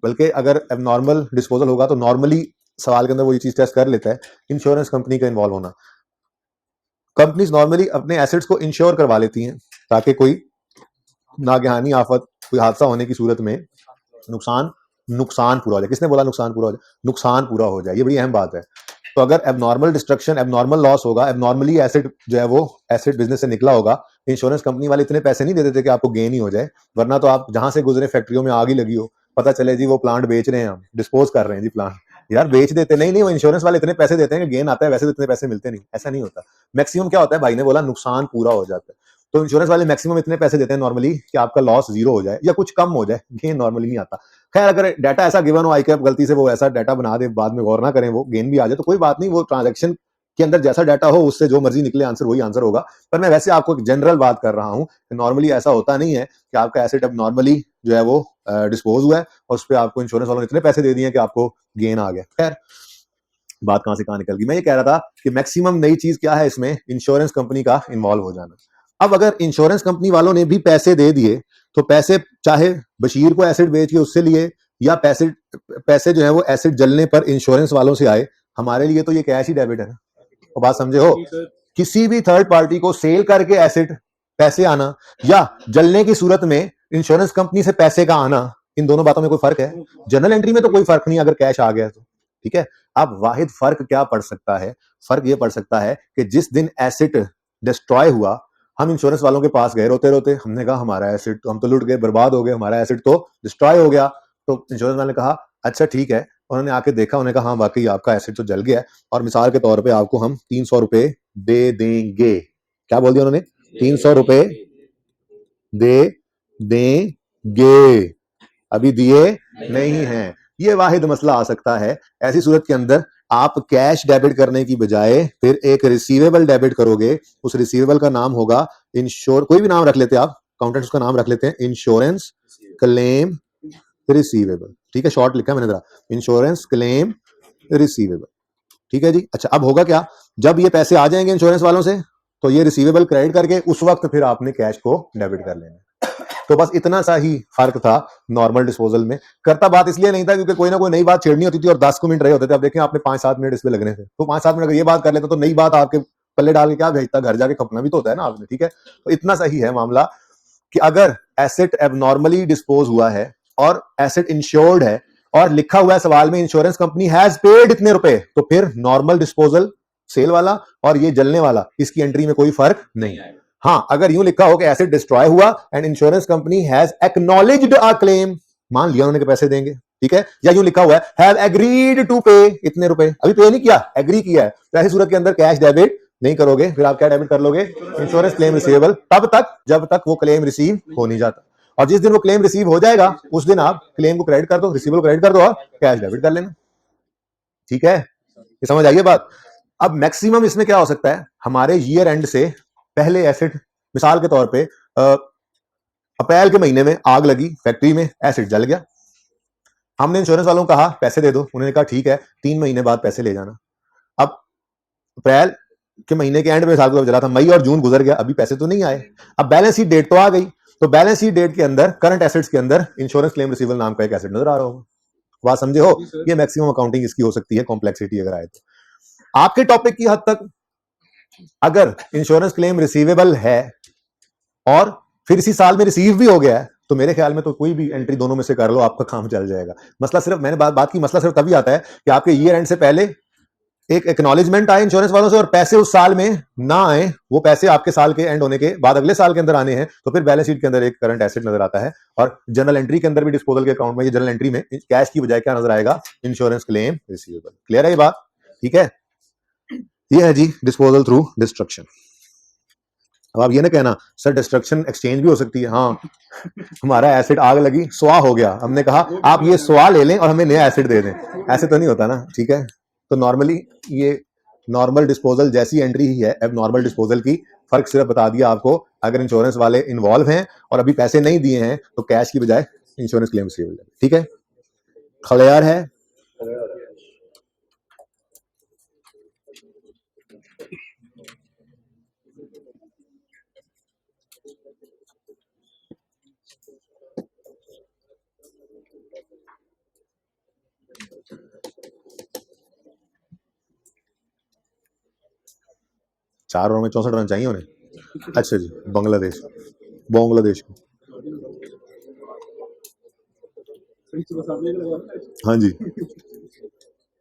बल्कि अगर एबनॉर्मल डिस्पोजल होगा तो नॉर्मली सवाल के अंदर वो ये चीज टेस्ट कर लेता है, इंश्योरेंस कंपनी का इन्वॉल्व होना। कंपनीज नॉर्मली अपने एसेट्स को इंश्योर करवा लेती हैं ताकि कोई नागहानी आफत, कोई हादसा होने की सूरत में नुकसान नुकसान पूरा हो जाए। किसने बोला नुकसान पूरा हो जाए? नुकसान पूरा हो जाए, ये बड़ी अहम बात है। तो अगर एबनॉर्मल डिस्ट्रक्शन, एबनॉर्मल लॉस होगा, एबनॉर्मली एसेट जो है वो एसेट बिजनेस से निकला होगा, इंश्योरेंस कंपनी वाले इतने पैसे नहीं दे देते कि आपको गेन ही हो जाए। वरना तो आप जहां से गुजरे फैक्ट्रियों में आग ही लगी हो, पता चले जी वो प्लांट बेच रहे हैं, हम डिस्पोज कर रहे हैं जी प्लांट, यार बेच देते नहीं, नहीं वो इंश्योरेंस वाले इतने पैसे देते हैं कि गेन आता है, वैसे तो इतने पैसे मिलते नहीं, ऐसा नहीं होता। मैक्सिमम क्या होता है, भाई ने बोला नुकसान पूरा हो जाता है। तो इंश्योरेंस वाले मैक्सिमम इतने पैसे देते हैं नॉर्मली कि आपका लॉस जीरो हो जाए या कुछ कम हो जाए, गेन नॉर्मली नहीं आता। खैर अगर डाटा ऐसा गिवन हो, आई कैप गलती से वो ऐसा डाटा बना दे, बाद में गौर ना करें, वो गेन भी आ जाए तो कोई बात नहीं, वो ट्रांजैक्शन के अंदर जैसा डाटा हो उससे जो मर्जी निकले आंसर वही आंसर होगा। पर मैं वैसे आपको एक जनरल बात कर रहा हूं, नॉर्मली ऐसा होता नहीं है कि आपका एसेट अब नॉर्मली जो है वो डिस्पोज हुआ है और उस पर आपको इंश्योरेंस वालों ने इतने पैसे दे दिए कि आपको गेन आ गया। खैर बात कहां से कहां निकल गई, मैं ये कह रहा था कि मैक्सिमम नई चीज क्या है इसमें, इंश्योरेंस कंपनी का इन्वॉल्व हो जाना। अब अगर इंश्योरेंस कंपनी वालों ने भी पैसे दे दिए तो पैसे चाहे बशीर को एसिड बेच के उससे लिए या पैसे पैसे जो है वो एसिड जलने पर इंश्योरेंस वालों से आए, हमारे लिए तो ये कैश ही डेबिट है ना। तो बात समझे हो, किसी भी थर्ड पार्टी को सेल करके एसिड पैसे आना या जलने की सूरत में इंश्योरेंस कंपनी से पैसे का आना, इन दोनों बातों में कोई फर्क है? जनरल एंट्री में तो कोई फर्क नहीं अगर कैश आ गया तो, ठीक है। अब वाहिद फर्क क्या पड़ सकता है? फर्क ये पड़ सकता है कि जिस दिन एसिड डिस्ट्रॉय हुआ, हम इंश्योरेंस वालों के पास गए रोते रोते, हमने कहा हमारा एसिड तो, हम तो लुट गए, बर्बाद हो गए, हमारा एसिड तो डिस्ट्रॉय हो गया। तो इंश्योरेंस वाले ने कहा अच्छा ठीक है, उन्होंने आके देखा, उन्होंने कहा हाँ वाकई आपका एसिड तो जल गया है और मिसाल के तौर पे आपको हम 300 रुपए दे देंगे। क्या बोल दिया उन्होंने? 300 रुपए दे देंगे, अभी दिए नहीं है। ये वाहिद मसला आ सकता है। ऐसी सूरत के अंदर आप कैश डेबिट करने की बजाय फिर एक रिसीवेबल डेबिट करोगे। उस रिसीवेबल का नाम होगा इंश्योर, कोई भी नाम रख लेते हैं आप, अकाउंटेंट्स का नाम रख लेते हैं, इंश्योरेंस क्लेम रिसीवेबल, ठीक है, शॉर्ट लिखा है मैंने जरा, इंश्योरेंस क्लेम रिसीवेबल, ठीक है जी। अच्छा अब होगा क्या, जब ये पैसे आ जाएंगे इंश्योरेंस वालों से तो ये रिसीवेबल क्रेडिट करके उस वक्त फिर आपने कैश को डेबिट कर लेना। तो बस इतना सा ही फर्क था नॉर्मल डिस्पोजल में। करता बात इसलिए नहीं था क्योंकि कोई ना कोई नई बात छेड़नी होती थी और 10 मिनट रहे होते थे। अब देखें आपने 5-7 मिनट इसमें लगने थे, तो 5-7 मिनट अगर ये बात कर लेता तो नई बात आपके पल्ले डाल के क्या भेजता, घर जाके खपना भी तो होता है ना आपने, ठीक है। तो इतना सा ही है मामला कि अगर एसेट एबनॉर्मली डिस्पोज हुआ है और एसेट इंश्योर्ड है और लिखा हुआ है सवाल में इंश्योरेंस कंपनी हैज पेड इतने रुपए, तो फिर नॉर्मल डिस्पोजल सेल वाला और ये जलने वाला, इसकी एंट्री में कोई फर्क नहीं। हाँ अगर यूं लिखा हो कि एसेट डिस्ट्रॉय हुआ and insurance company has acknowledged a claim, मान लिया उन्होंने पैसे देंगे, ठीक है, या यूं लिखा हुआ है हैव एग्रीड टू पे इतने रुपए, अभी पे नहीं किया, एग्री किया है, तो ऐसी सूरत के अंदर कैश डेबिट नहीं करोगे, फिर आप क्या डेबिट कर लोगे? इंश्योरेंस क्लेम रिसीवेबल, तब तक जब तक वो क्लेम रिसीव हो नहीं जाता। और जिस दिन वो क्लेम रिसीव हो जाएगा उस दिन आप क्लेम को क्रेडिट कर दो, रिसीवेबल क्रेडिट कर दो और कैश डेबिट कर लेना, ठीक है। ये समझ आइए बात। अब मैक्सिमम इसमें क्या हो सकता है, हमारे ईयर एंड से पहले एसिड, मिसाल के तौर पे अप्रैल के महीने में आग लगी फैक्ट्री में, एसिड जल गया, हमने इंश्योरेंस वालों को कहा पैसे दे दो, उन्होंने कहा ठीक है 3 महीने बाद पैसे ले जाना। अब अप्रैल के महीने के एंड में साल को जला था, मई और जून गुजर गया, अभी पैसे तो नहीं आए। अब बैलेंस शीट डेट तो आ गई, तो बैलेंस शीट डेट के अंदर करंट एसेट्स के अंदर इंश्योरेंस क्लेम रिसीवेबल नाम का एक एसेट नजर आ रहा होगा। बात समझे हो? ये मैक्सिमम अकाउंटिंग इसकी हो सकती है, कॉम्प्लेक्सिटी अगर आए तो। आपके टॉपिक की हद तक अगर इंश्योरेंस क्लेम रिसीवेबल है और फिर इसी साल में रिसीव भी हो गया है, तो मेरे ख्याल में तो कोई भी एंट्री दोनों में से कर लो, आपका काम चल जाएगा। मसला सिर्फ, मैंने बात की, मसला सिर्फ तभी आता है कि आपके ईयर एंड से पहले एक एक्नॉलेजमेंट आए इंश्योरेंस वालों से और पैसे उस साल में ना आए, वो पैसे आपके साल के एंड होने के बाद अगले साल के अंदर आने हैं, तो फिर बैलेंस शीट के अंदर एक करंट एसेट नजर आता है। और जनरल एंट्री के अंदर भी, डिस्पोजल के अकाउंट में, ये जनरल एंट्री में कैश की बजाय क्या नजर आएगा? Insurance claim receivable. क्लियर है ये बात? ठीक है, ये है जी डिस्पोजल थ्रू डिस्ट्रक्शन। अब आप ये ना कहना सर डिस्ट्रक्शन एक्सचेंज भी हो सकती है। हाँ हमारा एसिड आग लगी, स्वा हो गया, हमने कहा आप ये स्वा ले लें और हमें नया एसिड दे दें, ऐसे तो नहीं होता ना, ठीक है। तो नॉर्मली ये नॉर्मल डिस्पोजल जैसी एंट्री ही है अब नॉर्मल डिस्पोजल की। फर्क सिर्फ बता दिया आपको, अगर इंश्योरेंस वाले इन्वॉल्व हैं और अभी पैसे नहीं दिए हैं तो कैश की बजाय इंश्योरेंस क्लेम रिसीवेबल, ठीक है। क्लियर है? 4 ओवर में 64 रन चाहिए उन्हें। अच्छा जी, बांग्लादेश बांग्लादेश को, हाँ जी,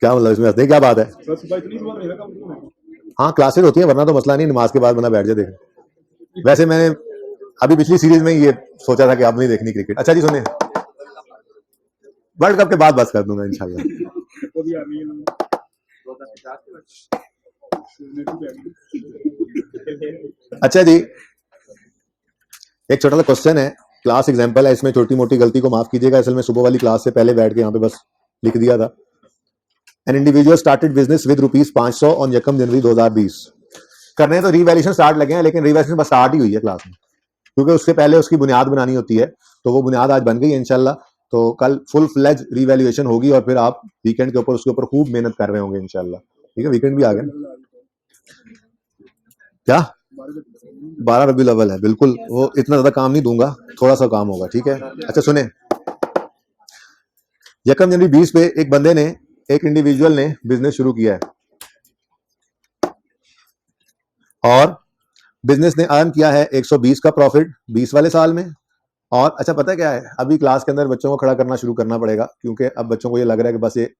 क्या मतलब इसमें हंसने की क्या बात है? हाँ क्लासेस होती है, वरना तो मसला नहीं, नमाज के बाद बंदा बैठ जाए देखे। वैसे मैंने अभी पिछली सीरीज में ये सोचा था कि अब नहीं देखनी क्रिकेट। अच्छा जी सुनिए, वर्ल्ड कप के बाद बस कर दूंगा इंशाल्लाह। अच्छा जी, एक छोटा सा क्वेश्चन है, क्लास एग्जांपल है, इसमें छोटी मोटी गलती को माफ कीजिएगा, असल में सुबह वाली क्लास से पहले बैठ के यहाँ पे बस लिख दिया था। An individual started business with ₹500 on यकम जनवरी 2020। करने तो रिवैल्यूएशन स्टार्ट लगे हैं, लेकिन रिवैल्यूएशन बस स्टार्ट ही हुई है क्लास में, क्योंकि उससे पहले उसकी बुनियाद बनानी होती है, तो वो बुनियाद आज बन गई है इंशाल्लाह। तो कल फुल फ्लेज रिवैल्यूएशन होगी और फिर आप वीकेंड के ऊपर उसके ऊपर खूब मेहनत कर रहे होंगे इंशाल्लाह। ठीक है, वीकेंड भी आ गया, क्या 12 रबी अव्वल है, बिल्कुल वो इतना ज्यादा काम नहीं दूंगा, थोड़ा सा काम होगा, ठीक है। अच्छा सुने, यकम जनवरी 20 पे एक बंदे ने, एक इंडिविजुअल ने बिजनेस शुरू किया है और बिजनेस ने अर्न किया है 120 का प्रॉफिट 20 वाले साल में। और अच्छा पता है क्या है, अभी क्लास के अंदर बच्चों को खड़ा करना शुरू करना पड़ेगा, क्योंकि अब बच्चों को ये लग रहा है कि बस ये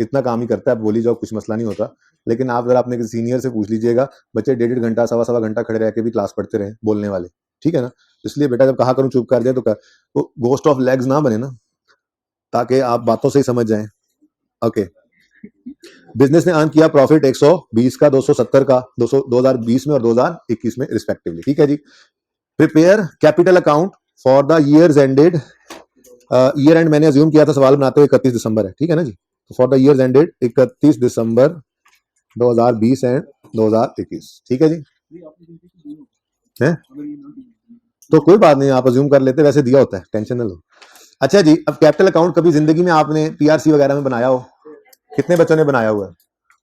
इतना काम ही करता है, बोली जाओ कुछ मसला नहीं होता। लेकिन आप जरा अपने सीनियर से पूछ लीजिएगा, बच्चे 1.5 घंटा 1.25 घंटा खड़े रह के भी क्लास पढ़ते रहे बोलने वाले, ठीक है ना। इसलिए बेटा जब कहा करूं चुप कर दे तो गोस्ट ऑफ लेग्स ना बने ना, ताकि आप बातों से ही समझ जाएं। ओके, बिजनेस ने अर्न किया प्रॉफिट 120 का, 270 का 2020 में और 2021 में रिस्पेक्टिवली, ठीक है जी। Prepare capital account for the years ended, year end मैंने अज्यूम किया था सवाल बनाते हुए 31 दिसंबर है, ठीक है ना जी। तो for the years ended 31 December 2020 and 2021, ठीक है जी। है तो कोई बात नहीं, आप अज्यूम कर लेते, वैसे दिया होता है, टेंशन ना लो। अच्छा जी, अब कैपिटल अकाउंट कभी जिंदगी में आपने पीआरसी वगैरह में बनाया हो? कितने बच्चों ने बनाया हुआ है?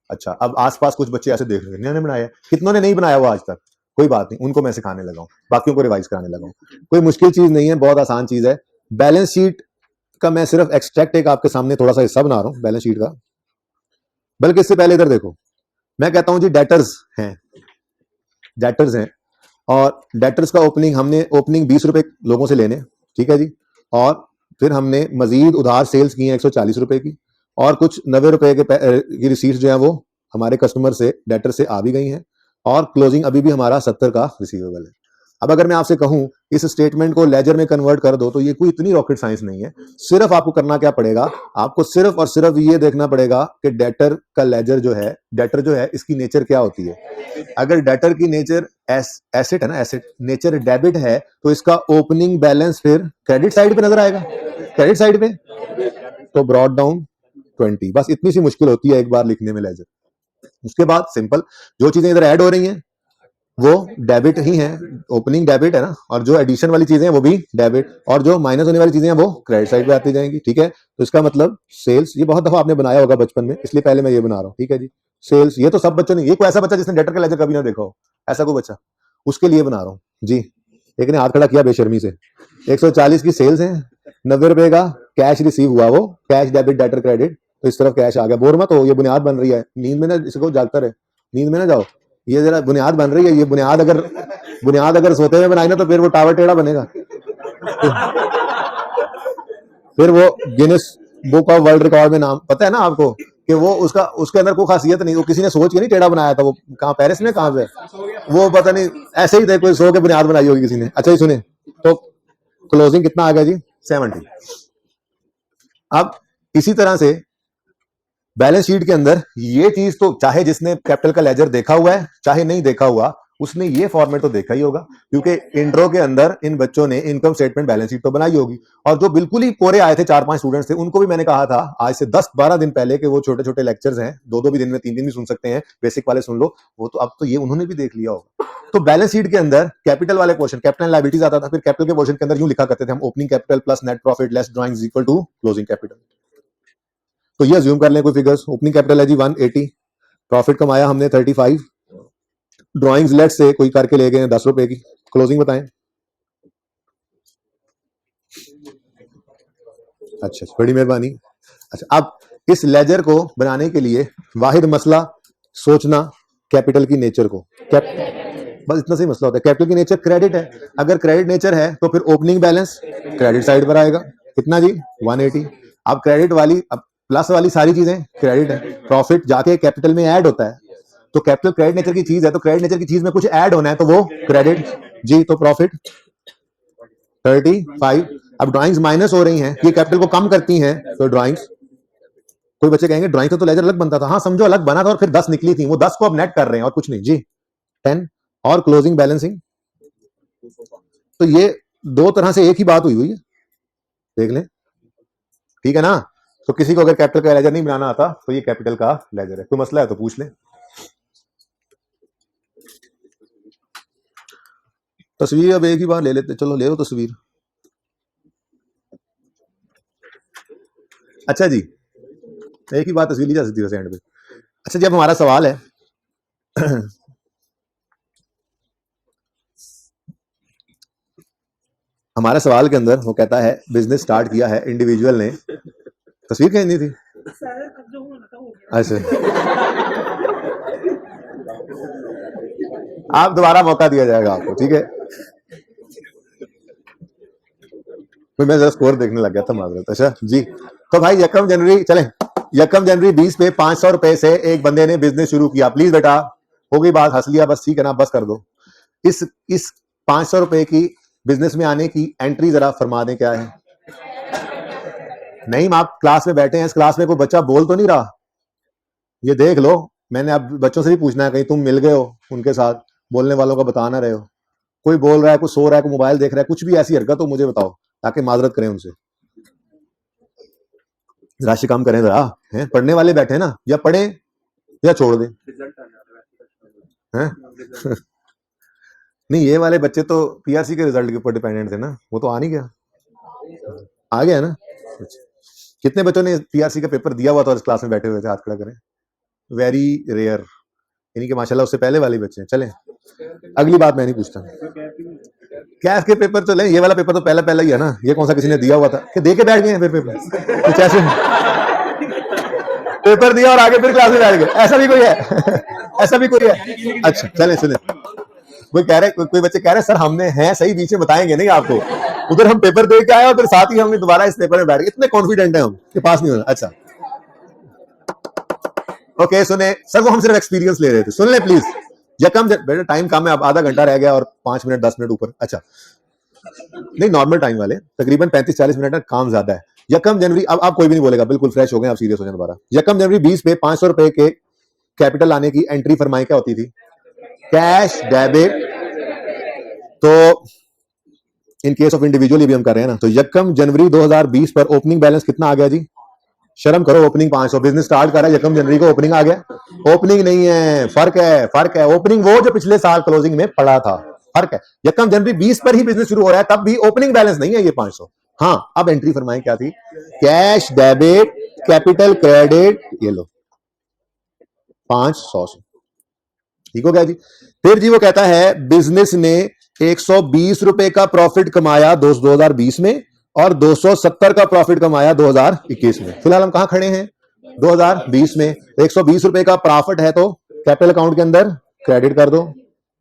अच्छा, अब आसपास कुछ बच्चे ऐसे देख रहे हैं, इन्होंने बनाया, कितनों ने नहीं बनाया हुआ आज तक? कोई बात नहीं, उनको मैं सिखाने लगा हूं, बाकियों को रिवाइज कराने लगा हूं। कोई मुश्किल चीज नहीं है, बहुत आसान चीज है। बैलेंस शीट का मैं सिर्फ एक्सट्रैक्ट एक आपके सामने थोड़ा सा हिस्सा बना रहा हूं बैलेंस शीट का। बल्कि इससे पहले इधर देखो, मैं कहता हूं जी डेटर्स हैं, डेटर्स हैं, और डेटर्स का ओपनिंग हमने ओपनिंग 20 रुपए लोगों से लेने, ठीक है जी। और फिर हमने मजीद उधार सेल्स की हैं 140 रुपए की, और कुछ 90 रुपए की रिसीट्स जो है वो हमारे कस्टमर से डेटर से आ भी गई हैं, और क्लोजिंग अभी भी हमारा 70 का रिसीवेबल है। अब अगर मैं आपसे कहूं इस स्टेटमेंट को लेजर में कन्वर्ट कर दो, तो ये कोई इतनी रॉकेट साइंस नहीं है। सिर्फ आपको करना क्या पड़ेगा, आपको सिर्फ और सिर्फ ये देखना पड़ेगा कि डेटर का लेजर जो है, डेटर जो है इसकी नेचर क्या होती है। अगर डेटर की नेचर एसेट है ना, एसेट नेचर डेबिट है, तो इसका ओपनिंग बैलेंस फिर क्रेडिट साइड पे नजर आएगा, क्रेडिट साइड पे, तो ब्रॉड डाउन 20। बस इतनी सी मुश्किल होती है एक बार लिखने में लेजर। उसके बाद सिंपल, जो चीजें इधर ऐड हो रही हैं वो डेबिट ही है, ओपनिंग डेबिट है ना, और जो एडिशन वाली चीजें हैं वो भी डेबिट, और जो माइनस होने वाली चीजें हैं वो क्रेडिट साइड पे आती जाएंगी, ठीक है। तो इसका मतलब सेल्स, ये बहुत दफा आपने बनाया होगा बचपन में, इसलिए पहले मैं ये बना रहा हूँ, ठीक है जी। सेल्स, ये तो सब बच्चों ने, ये कोई ऐसा बच्चा जिसने डेटर का लेजर कभी ना देखा हो, ऐसा कोई बच्चा, उसके लिए बना रहा हूँ जी। एक ने हाथ खड़ा किया बेशर्मी से। 140 की सेल्स है, 90 रुपए का कैश रिसीव हुआ, वो कैश डेबिट डेटर क्रेडिट, तो इस तरफ कैश आ गया। बोर मत हो, ये बुनियाद बन रही है, नींद में ना इसको जागता रहे, नींद में ना जाओ, ये जरा बुनियाद बन रही है। ये बुनियाद अगर सोते हुए बनाई ना, तो फिर वो टावर टेढ़ा बनेगा, फिर वो Guinness book of world record में नाम, पता है ना आपको कि वो उसका उसके अंदर कोई खासियत नहीं, वो किसी ने सोच के नहीं टेढ़ा बनाया था, वो कहाँ पेरिस में, कहाँ पे, वो पता नहीं, ऐसे ही थे, कोई सो के बुनियाद बनाई होगी किसी ने। अच्छा ही सुने, तो क्लोजिंग कितना आ गया जी, 70। अब इसी तरह से बैलेंस शीट के अंदर ये चीज तो, चाहे जिसने कैपिटल का लेजर देखा हुआ है चाहे नहीं देखा हुआ, उसने ये फॉर्मेट तो देखा ही होगा, क्योंकि इंट्रो के अंदर इन बच्चों ने इनकम स्टेटमेंट बैलेंस शीट तो बनाई होगी। और जो बिल्कुल ही कोरे आए थे 4-5 स्टूडेंट्स थे, उनको भी मैंने कहा था आज से 10-12 दिन पहले कि वो छोटे छोटे लेक्चर्स हैं, 2-2 भी दिन में, 3 दिन भी सुन सकते हैं, बेसिक वाले सुन लो, वो तो अब तो ये उन्होंने भी देख लिया होगा। तो बैलेंस शीट के अंदर कैपिटल वाले पोर्शन, कैपिटल लायबिलिटीज आता था, फिर कैपिटल के पोर्शन के अंदर यूं लिखा करते थे हम, opening capital plus net profit less drawings equal to closing capital. तो ये अज्यूम कर लें कोई फिगर्स, ओपनिंग कैपिटल है जी 180, प्रॉफिट कमाया हमने 35, ड्राइंग्स लेट से कोई करके ले गए 10 रुपए की, क्लोजिंग बताएं। अच्छा, बड़ी मेहरबानी। अच्छा, अब इस लेजर को बनाने के लिए वाहिद मसला सोचना कैपिटल की नेचर को। बस इतना सही मसला होता है। कैपिटल की नेचर क्रेडिट है, अगर क्रेडिट नेचर है तो फिर ओपनिंग बैलेंस क्रेडिट साइड पर आएगा। कितना जी? 180। अब क्रेडिट वाली, अब प्लस वाली सारी चीजें क्रेडिट है, प्रॉफिट जाके कैपिटल में ऐड होता है, तो कैपिटल क्रेडिट नेचर की चीज है, तो क्रेडिट नेचर की चीज में कुछ ऐड होना है तो वो क्रेडिट जी। तो प्रॉफिट 35। अब ड्राइंग्स माइनस हो रही हैं, ये कैपिटल को कम करती हैं, तो ड्राइंग्स, कोई बच्चे कहेंगे ड्राइंग तो लेजर अलग बनता था। हाँ समझो अलग बना था और फिर 10 निकली थी, वो 10 को अब नेट कर रहे हैं और कुछ नहीं जी। 10 और क्लोजिंग बैलेंसिंग, तो ये दो तरह से एक ही बात हुई है, देख लें, ठीक है ना। तो किसी को अगर कैपिटल का लेजर नहीं बनाना आता तो ये कैपिटल का लेजर है। कोई मसला है तो पूछ ले। तस्वीर अब एक ही बार ले लेते, चलो ले लो तस्वीर। अच्छा जी, एक ही बात तस्वीर ली जा सकती है एंड पे। अच्छा जब हमारा सवाल है हमारे सवाल के अंदर वो कहता है बिजनेस स्टार्ट किया है इंडिविजुअल ने, तस्वीर कहनी थी। अच्छा आप दोबारा मौका दिया जाएगा आपको, ठीक है। मैं जरा स्कोर देखने लग गया था, माजरत। अच्छा जी, तो भाई यकम जनवरी, चले यकम जनवरी 20 पे 500 रुपए से एक बंदे ने बिजनेस शुरू किया। प्लीज बेटा, हो गई बात, हंस लिया बस, ठीक है ना, बस कर दो। इस 500 रुपए की बिजनेस में आने की एंट्री जरा फरमा दें, क्या है? नहीं, आप क्लास में बैठे हैं, इस क्लास में कोई बच्चा बोल तो नहीं रहा, ये देख लो। मैंने अब बच्चों से भी पूछना है, कहीं तुम मिल गए हो उनके साथ, बोलने वालों का बता ना रहे हो। कोई बोल रहा है, कोई सो रहा है, कोई मोबाइल देख रहा है, कुछ भी ऐसी हरकत हो मुझे बताओ, ताकि माजरत करें उनसे। राशि काम करें जरा, हैं पढ़ने वाले बैठे हैं ना, या पढ़े या छोड़ दें, हैं? नहीं, ये वाले बच्चे तो पीआरसी के रिजल्ट के ऊपर डिपेंडेंट थे ना, वो तो आ नहीं गया, आ गया ना। कितने बच्चों ने पीआरसी का पेपर दिया हुआ था और इस क्लास में बैठे हुए थे? हाथ खड़ा करें। वेरी रेयर, यानी कि माशाल्लाह उससे पहले वाले बच्चे हैं। चलें, अगली बात मैं नहीं पूछता। कैफ के पेपर तो ले, ये वाला पेपर तो पहला पहला ही है ना, ये कौन सा किसी ने दिया हुआ था कि दे के बैठ गए हैं फिर पेपर, कुछ ऐसे पेपर दिया और आगे फिर क्लास में बैठ गए, ऐसा भी कोई है? ऐसा भी कोई है? अच्छा चले सुने, कोई कह रहे, कोई बच्चे कह रहे सर हमने हैं सही, बीच में बताएंगे नहीं आपको, उधर हम पेपर दे के आए और फिर साथ ही हमने दोबारा इस पेपर में बैठ गए, इतने कॉन्फिडेंट है हम कि पास नहीं होना। अच्छा ओके सुने सर, वो हम सिर्फ एक्सपीरियंस ले रहे थे, सुन ले प्लीज। यकम बेटा टाइम कम है, अब आधा घंटा रह गया और 5 मिनट 10 मिनट ऊपर। अच्छा नहीं, नॉर्मल टाइम वाले तकरीबन 35-40 मिनट है, काम ज्यादा है। यकम जनवरी, अब आप कोई भी नहीं बोलेगा, बिल्कुल फ्रेश हो गए, आप सीरियस हो जाए दोबारा। यकम जनवरी 20 पे 500 रुपए के कैपिटल लाने की एंट्री फरमाई क्या होती थी? Cash debit. तो इन केस ऑफ इंडिविजुअल भी हम कर रहे हैं ना, तो यकम जनवरी 2020 पर ओपनिंग बैलेंस कितना आ गया जी? शर्म करो, ओपनिंग 500, बिजनेस स्टार्ट कर रहा है, यकम जनवरी को ओपनिंग आ गया। ओपनिंग नहीं है, फर्क है, फर्क है। ओपनिंग वो जो पिछले साल क्लोजिंग में पड़ा था, फर्क है। यकम जनवरी 20 पर ही बिजनेस शुरू हो रहा है, तब भी ओपनिंग बैलेंस नहीं है ये 500। हाँ, अब एंट्री फरमाएं क्या थी? कैश डेबिट कैपिटल क्रेडिट, ये लो 500 से, ठीक हो गया जी। फिर जी वो कहता है बिजनेस ने 120 रुपए का प्रॉफिट कमाया 2020 में और 270 का प्रॉफिट कमाया 2021 में। फिलहाल हम कहां खड़े हैं? 2020 में। 120 रुपए का प्रॉफिट है तो कैपिटल अकाउंट के अंदर क्रेडिट कर दो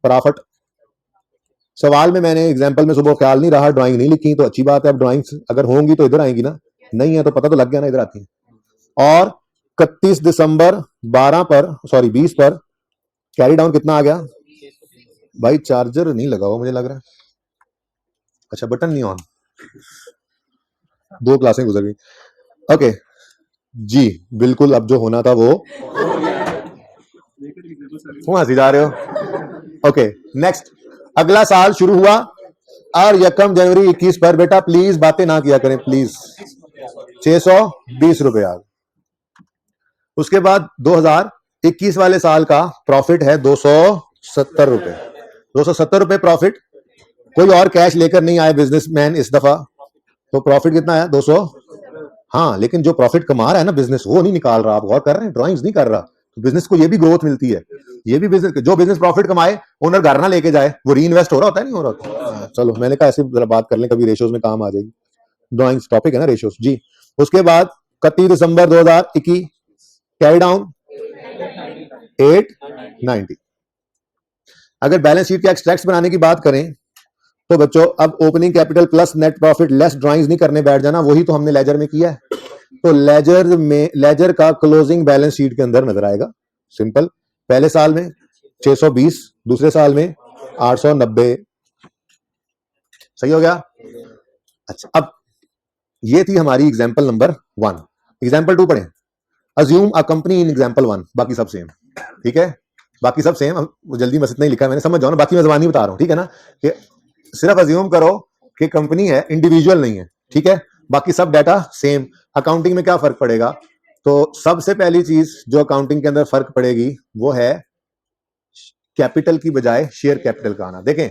प्रॉफिट। सवाल में मैंने एग्जांपल में सुबह ख्याल नहीं रहा, ड्राइंग नहीं लिखी, तो अच्छी बात है। अब ड्राइंग्स अगर होंगी तो इधर आएंगी ना, नहीं है तो पता तो लग गया ना, इधर आती है। और 31 दिसंबर 20 पर कैरी डाउन कितना आ गया भाई? चार्जर नहीं लगा हुआ मुझे लग रहा है, अच्छा बटन नहीं ऑन, 2 क्लासें गुजर गई। ओके जी, बिल्कुल, अब जो होना था वो, क्यों हंसी जा रहे हो? ओके नेक्स्ट, अगला साल शुरू हुआ और यकम जनवरी 21 पर, बेटा प्लीज बातें ना किया करें प्लीज, 620 रुपए आ गए। उसके बाद 2021 वाले साल का प्रॉफिट है 270 रुपए, 270 रुपए प्रॉफिट। कोई और कैश लेकर नहीं आए बिजनेसमैन इस दफा, तो प्रॉफिट कितना आया? 200। हाँ, लेकिन जो प्रॉफिट कमा रहा है ना बिजनेस, वो नहीं निकाल रहा, आप गौर कर रहे हैं, ड्राइंग्स नहीं कर रहा, तो बिजनेस को ये भी ग्रोथ मिलती है। ये भी बिजनेस, जो बिजनेस प्रॉफिट कमाए ओनर घर ना लेके जाए, वो री इन्वेस्ट हो रहा होता है, नहीं हो रहा होता। चलो मैंने कहा ऐसे जरा बात कर लें, कभी रेशियोज में काम आ जाएगी, ड्राइंग्स टॉपिक है ना रेशियोज जी। उसके बाद 31 दिसंबर 2021 कैरी डाउन 890। अगर बैलेंस शीट के एक्सट्रैक्ट्स बनाने की बात करें तो बच्चों अब opening capital plus net profit less drawings नहीं करने बैठ जाना, वही तो हमने लेजर में किया है। तो लेजर का क्लोजिंग बैलेंस शीट के अंदर नजर आएगा। सिंपल, पहले साल में 620, दूसरे साल में 890। सही हो गया। अच्छा, अब ये थी हमारी एग्जांपल नंबर 1। एग्जांपल 2 पढ़ें। Assume a company in example 1, बाकी सब सेम, ठीक है, बाकी सब सेम। जल्दी में इतना ही लिखा है मैंने, समझ जाओ ना, बाकी मैं जबानी बता रहा हूं, ठीक है ना, कि सिर्फ अज्यूम करो कि कंपनी है, इंडिविजुअल नहीं है, ठीक है, बाकी सब डाटा सेम। अकाउंटिंग में क्या फर्क पड़ेगा? तो सबसे पहली चीज जो अकाउंटिंग के अंदर फर्क पड़ेगी वो है कैपिटल की बजाय शेयर कैपिटल का आना। देखें,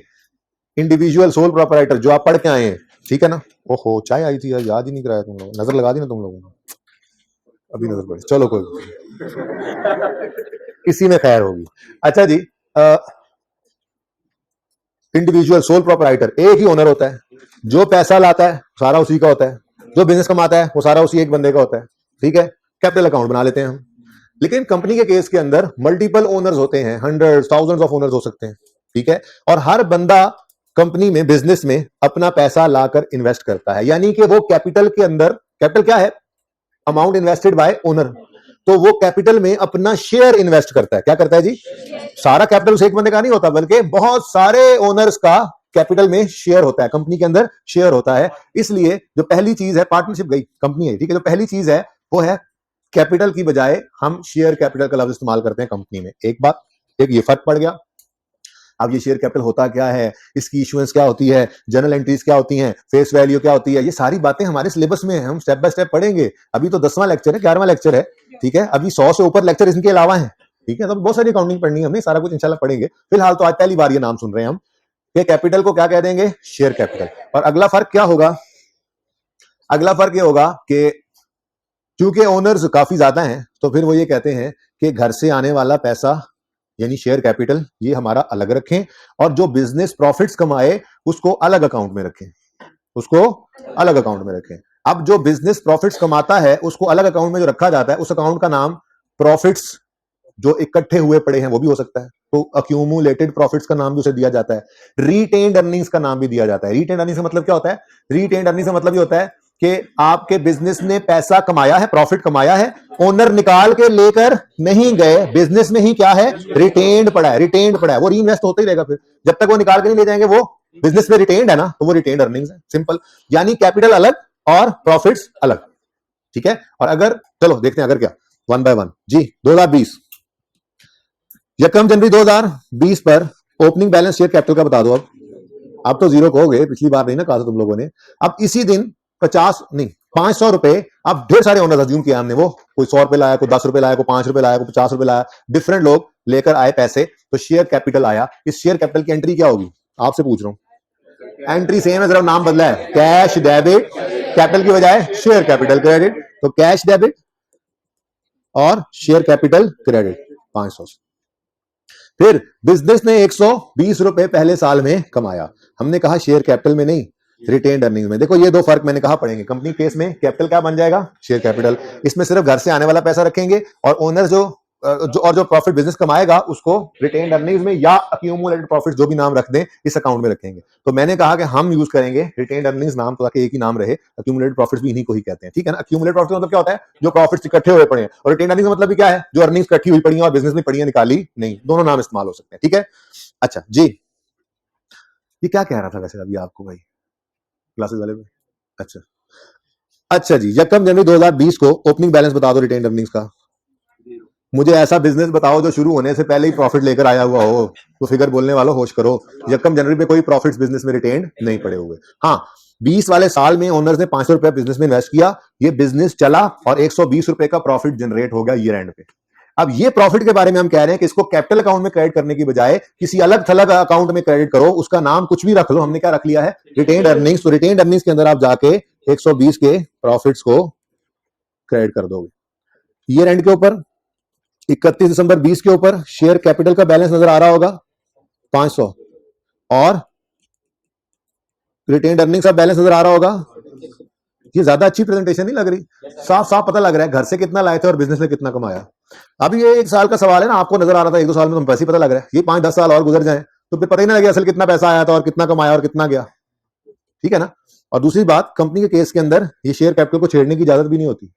इंडिविजुअल सोल प्रोपराइटर जो आप पढ़ के आए हैं, ठीक है ना। ओहो, चाय आई थी यार, याद ही नहीं कराया तुम लोग, नजर लगा दी ना तुम लोगों ने, अभी नजर पड़ी, चलो कोई इसी में खैर होगी। अच्छा जी, इंडिविजुअल सोल प्रोपराइटर, एक ही ओनर होता है, जो पैसा लाता है सारा उसी का होता है, जो बिजनेस कमाता है वो सारा उसी एक बंदे का होता है, ठीक है। कैपिटल अकाउंट बना लेते हैं हम। लेकिन कंपनी के केस के अंदर मल्टीपल ओनर्स होते हैं, हंड्रेड थाउजेंड्स ऑफ ओनर्स हो सकते हैं, ठीक है, और हर बंदा कंपनी में, बिजनेस में अपना पैसा लाकर इन्वेस्ट करता है, यानी कि वो कैपिटल के अंदर, कैपिटल क्या है? Amount invested bye owner. तो वो कैपिटल में अपना शेयर इन्वेस्ट करता है। क्या करता है जी? सारा कैपिटल उस एक बंदे का नहीं होता, बल्कि बहुत सारे ओनर्स का कैपिटल में शेयर होता है, कंपनी के अंदर शेयर होता है। इसलिए जो पहली चीज है, पार्टनरशिप गई, कंपनी है, ठीक है, जो पहली चीज है वो है कैपिटल की बजाय हम शेयर कैपिटल का लफ्ज इस्तेमाल करते हैं कंपनी में। एक बात, एक ये फर्क पड़ गया। अब ये शेयर कैपिटल होता क्या है, इसकी इशुएंस क्या होती है, जर्नल एंट्रीज क्या होती हैं, फेस वैल्यू क्या होती है, ये सारी बातें हमारे सिलेबस में है, हम स्टेप बाय स्टेप पढ़ेंगे। अभी तो 10वां लेक्चर है, 11वां लेक्चर है, ठीक है, अभी 100 से ऊपर लेक्चर इनके अलावा है, ठीक है, तो बहुत सारी अकाउंटिंग पढ़नी है हमने, सारा कुछ इंशाल्लाह पढ़ेंगे। फिलहाल तो आज पहली बार ये नाम सुन रहे हैं हम कि कैपिटल को क्या कह देंगे? Share capital. और अगला फर्क क्या होगा? अगला फर्क ये होगा कि क्योंकि ओनर्स काफी ज्यादा हैं, तो फिर वो ये कहते हैं कि घर से आने वाला पैसा यानी शेयर कैपिटल ये हमारा अलग रखें, और जो बिजनेस प्रॉफिट्स कमाए उसको अलग अकाउंट में रखें, उसको अलग अकाउंट में रखें। अब जो बिजनेस प्रॉफिट्स कमाता है उसको अलग अकाउंट में जो रखा जाता है, उस अकाउंट का नाम प्रॉफिट्स जो इकट्ठे हुए पड़े हैं वो भी हो सकता है, तो अक्यूमुलेटेड प्रॉफिट्स का नाम भी उसे दिया जाता है। रीटेन्ड अर्निंग्स का नाम भी दिया जाता है। रीटेन्ड अर्निंग्स का मतलब क्या होता है? रीटेन्ड अर्निंग्स का मतलब ये होता है कि आपके बिजनेस ने पैसा कमाया है, प्रॉफिट कमाया है, ओनर निकाल के लेकर नहीं गए, बिजनेस में ही क्या है? रिटेन्ड पड़ा है, रिटेन्ड पड़ा है, वो रीइन्वेस्ट होता ही रहेगा। फिर जब तक वो निकाल के नहीं ले जाएंगे, वो बिजनेस में रिटेन्ड है ना, तो वो रिटेन्ड अर्निंग्स है। सिंपल, यानी कैपिटल अलग और प्रॉफिट्स अलग, ठीक है। और अगर चलो देखते हैं अगर क्या, 1 बाय 1 जी। 2020 यकम जनवरी 2020 पर ओपनिंग बैलेंस शेयर कैपिटल का बता दो। अब तो जीरो कहोगे, पिछली बार नहीं ना कहा था तुम लोगों ने। अब इसी दिन 50 नहीं 500 रुपए, अब ढेर सारे ओनर्स अज्यूम किया हमने, वो कोई 100 रुपए लाया, कोई 10 रुपए लाया, कोई 5 रुपए लाया, कोई 50 रुपए लाया, डिफरेंट लोग लेकर आए पैसे, तो शेयर कैपिटल आया। इस शेयर कैपिटल की एंट्री क्या होगी? आपसे पूछ रहा हूं। एंट्री सेम है, जरा नाम बदला है, कैश डेबिट, कैपिटल की बजाय शेयर कैपिटल क्रेडिट, तो कैश डेबिट और शेयर कैपिटल क्रेडिट 500। फिर बिजनेस ने 120 रुपए पहले साल में कमाया, हमने कहा शेयर कैपिटल में नहीं, रिटेन्ड अर्निंग में। देखो ये दो फर्क मैंने कहा पड़ेंगे। कंपनी केस में कैपिटल क्या बन जाएगा? Share capital. इसमें सिर्फ घर से आने वाला पैसा रखेंगे, और ओनर जो प्रॉफिट बिजनेस कमाएगा उसको रिटेन्ड अर्निंग्स में या अक्यूमुलेटेड प्रॉफिट जो भी नाम रख दें इस अकाउंट में रखेंगे। तो मैंने कहा कि हम यूज करेंगे रिटेन्ड अर्निंग्स नाम, तो ताकि एक ही नाम रहे। अक्यूमुलेटेड प्रॉफिट्स भी इन्हीं को ही कहते हैं, ठीक है ना। अक्यूमुलेटेड प्रॉफिट मतलब क्या होता है? जो प्रॉफिट्स इकट्ठे हुए पड़े हैं। और रिटेन्ड अर्निंग्स मतलब भी क्या है? जो अर्निंग्स इकट्ठी हुई पड़ी है और बिजनेस में पड़ी है, निकाली नहीं, दोनों नाम इस्तेमाल हो सकते हैं, ठीक है। अच्छा जी, ये क्या कह रहा था वैसे अभी आपको भाई क्लासेस वाले में? अच्छा जी, यकम जनवरी 2020 को ओपनिंग बैलेंस बता दो रिटेन्ड अर्निंग्स का। मुझे ऐसा बिजनेस बताओ जो शुरू होने से पहले ही प्रॉफिट लेकर आया हुआ हो, तो फिगर बोलने वालों होश करो। यकम जनवरी में कोई प्रॉफिट्स बिजनेस में रिटेन्ड नहीं पड़े हुए। हाँ, 20 वाले साल में ओनर्स ने 500 रुपए बिजनेस में इन्वेस्ट किया, ये बिजनेस चला और 120 रुपए का प्रॉफिट जनरेट हो गया ईयर एंड पे। अब ये प्रॉफिट के बारे में हम कह रहे हैं कि इसको कैपिटल अकाउंट में क्रेडिट करने की बजाय किसी अलग थलग अकाउंट में क्रेडिट करो, उसका नाम कुछ भी रख लो। हमने क्या रख लिया है? Retained earnings. तो रिटेन्ड अर्निंग्स के अंदर आप जाके 120 के प्रॉफिट्स को क्रेडिट कर दोगे। ईयर एंड के ऊपर 31 दिसंबर 20 के ऊपर शेयर कैपिटल का बैलेंस नजर आ रहा होगा 500, और रिटेन्ड अर्निंग्स का बैलेंस नजर आ रहा होगा ये ज्यादा अच्छी प्रेजेंटेशन नहीं लग रही? साफ साफ पता लग रहा है घर से कितना लाए थे और बिजनेस में कितना कमाया। अब ये 1 साल का सवाल है ना, आपको नजर आ रहा था 1-2 साल में तो पैसे पता लग रहा है, ये 5-10 साल और गुजर जाए तो फिर पता ही ना लगे असल कितना पैसा आया था और कितना कमाया और कितना गया। ठीक है ना। और दूसरी बात, कंपनी के केस के अंदर ये शेयर कैपिटल को छेड़ने की इजाजत भी नहीं होती।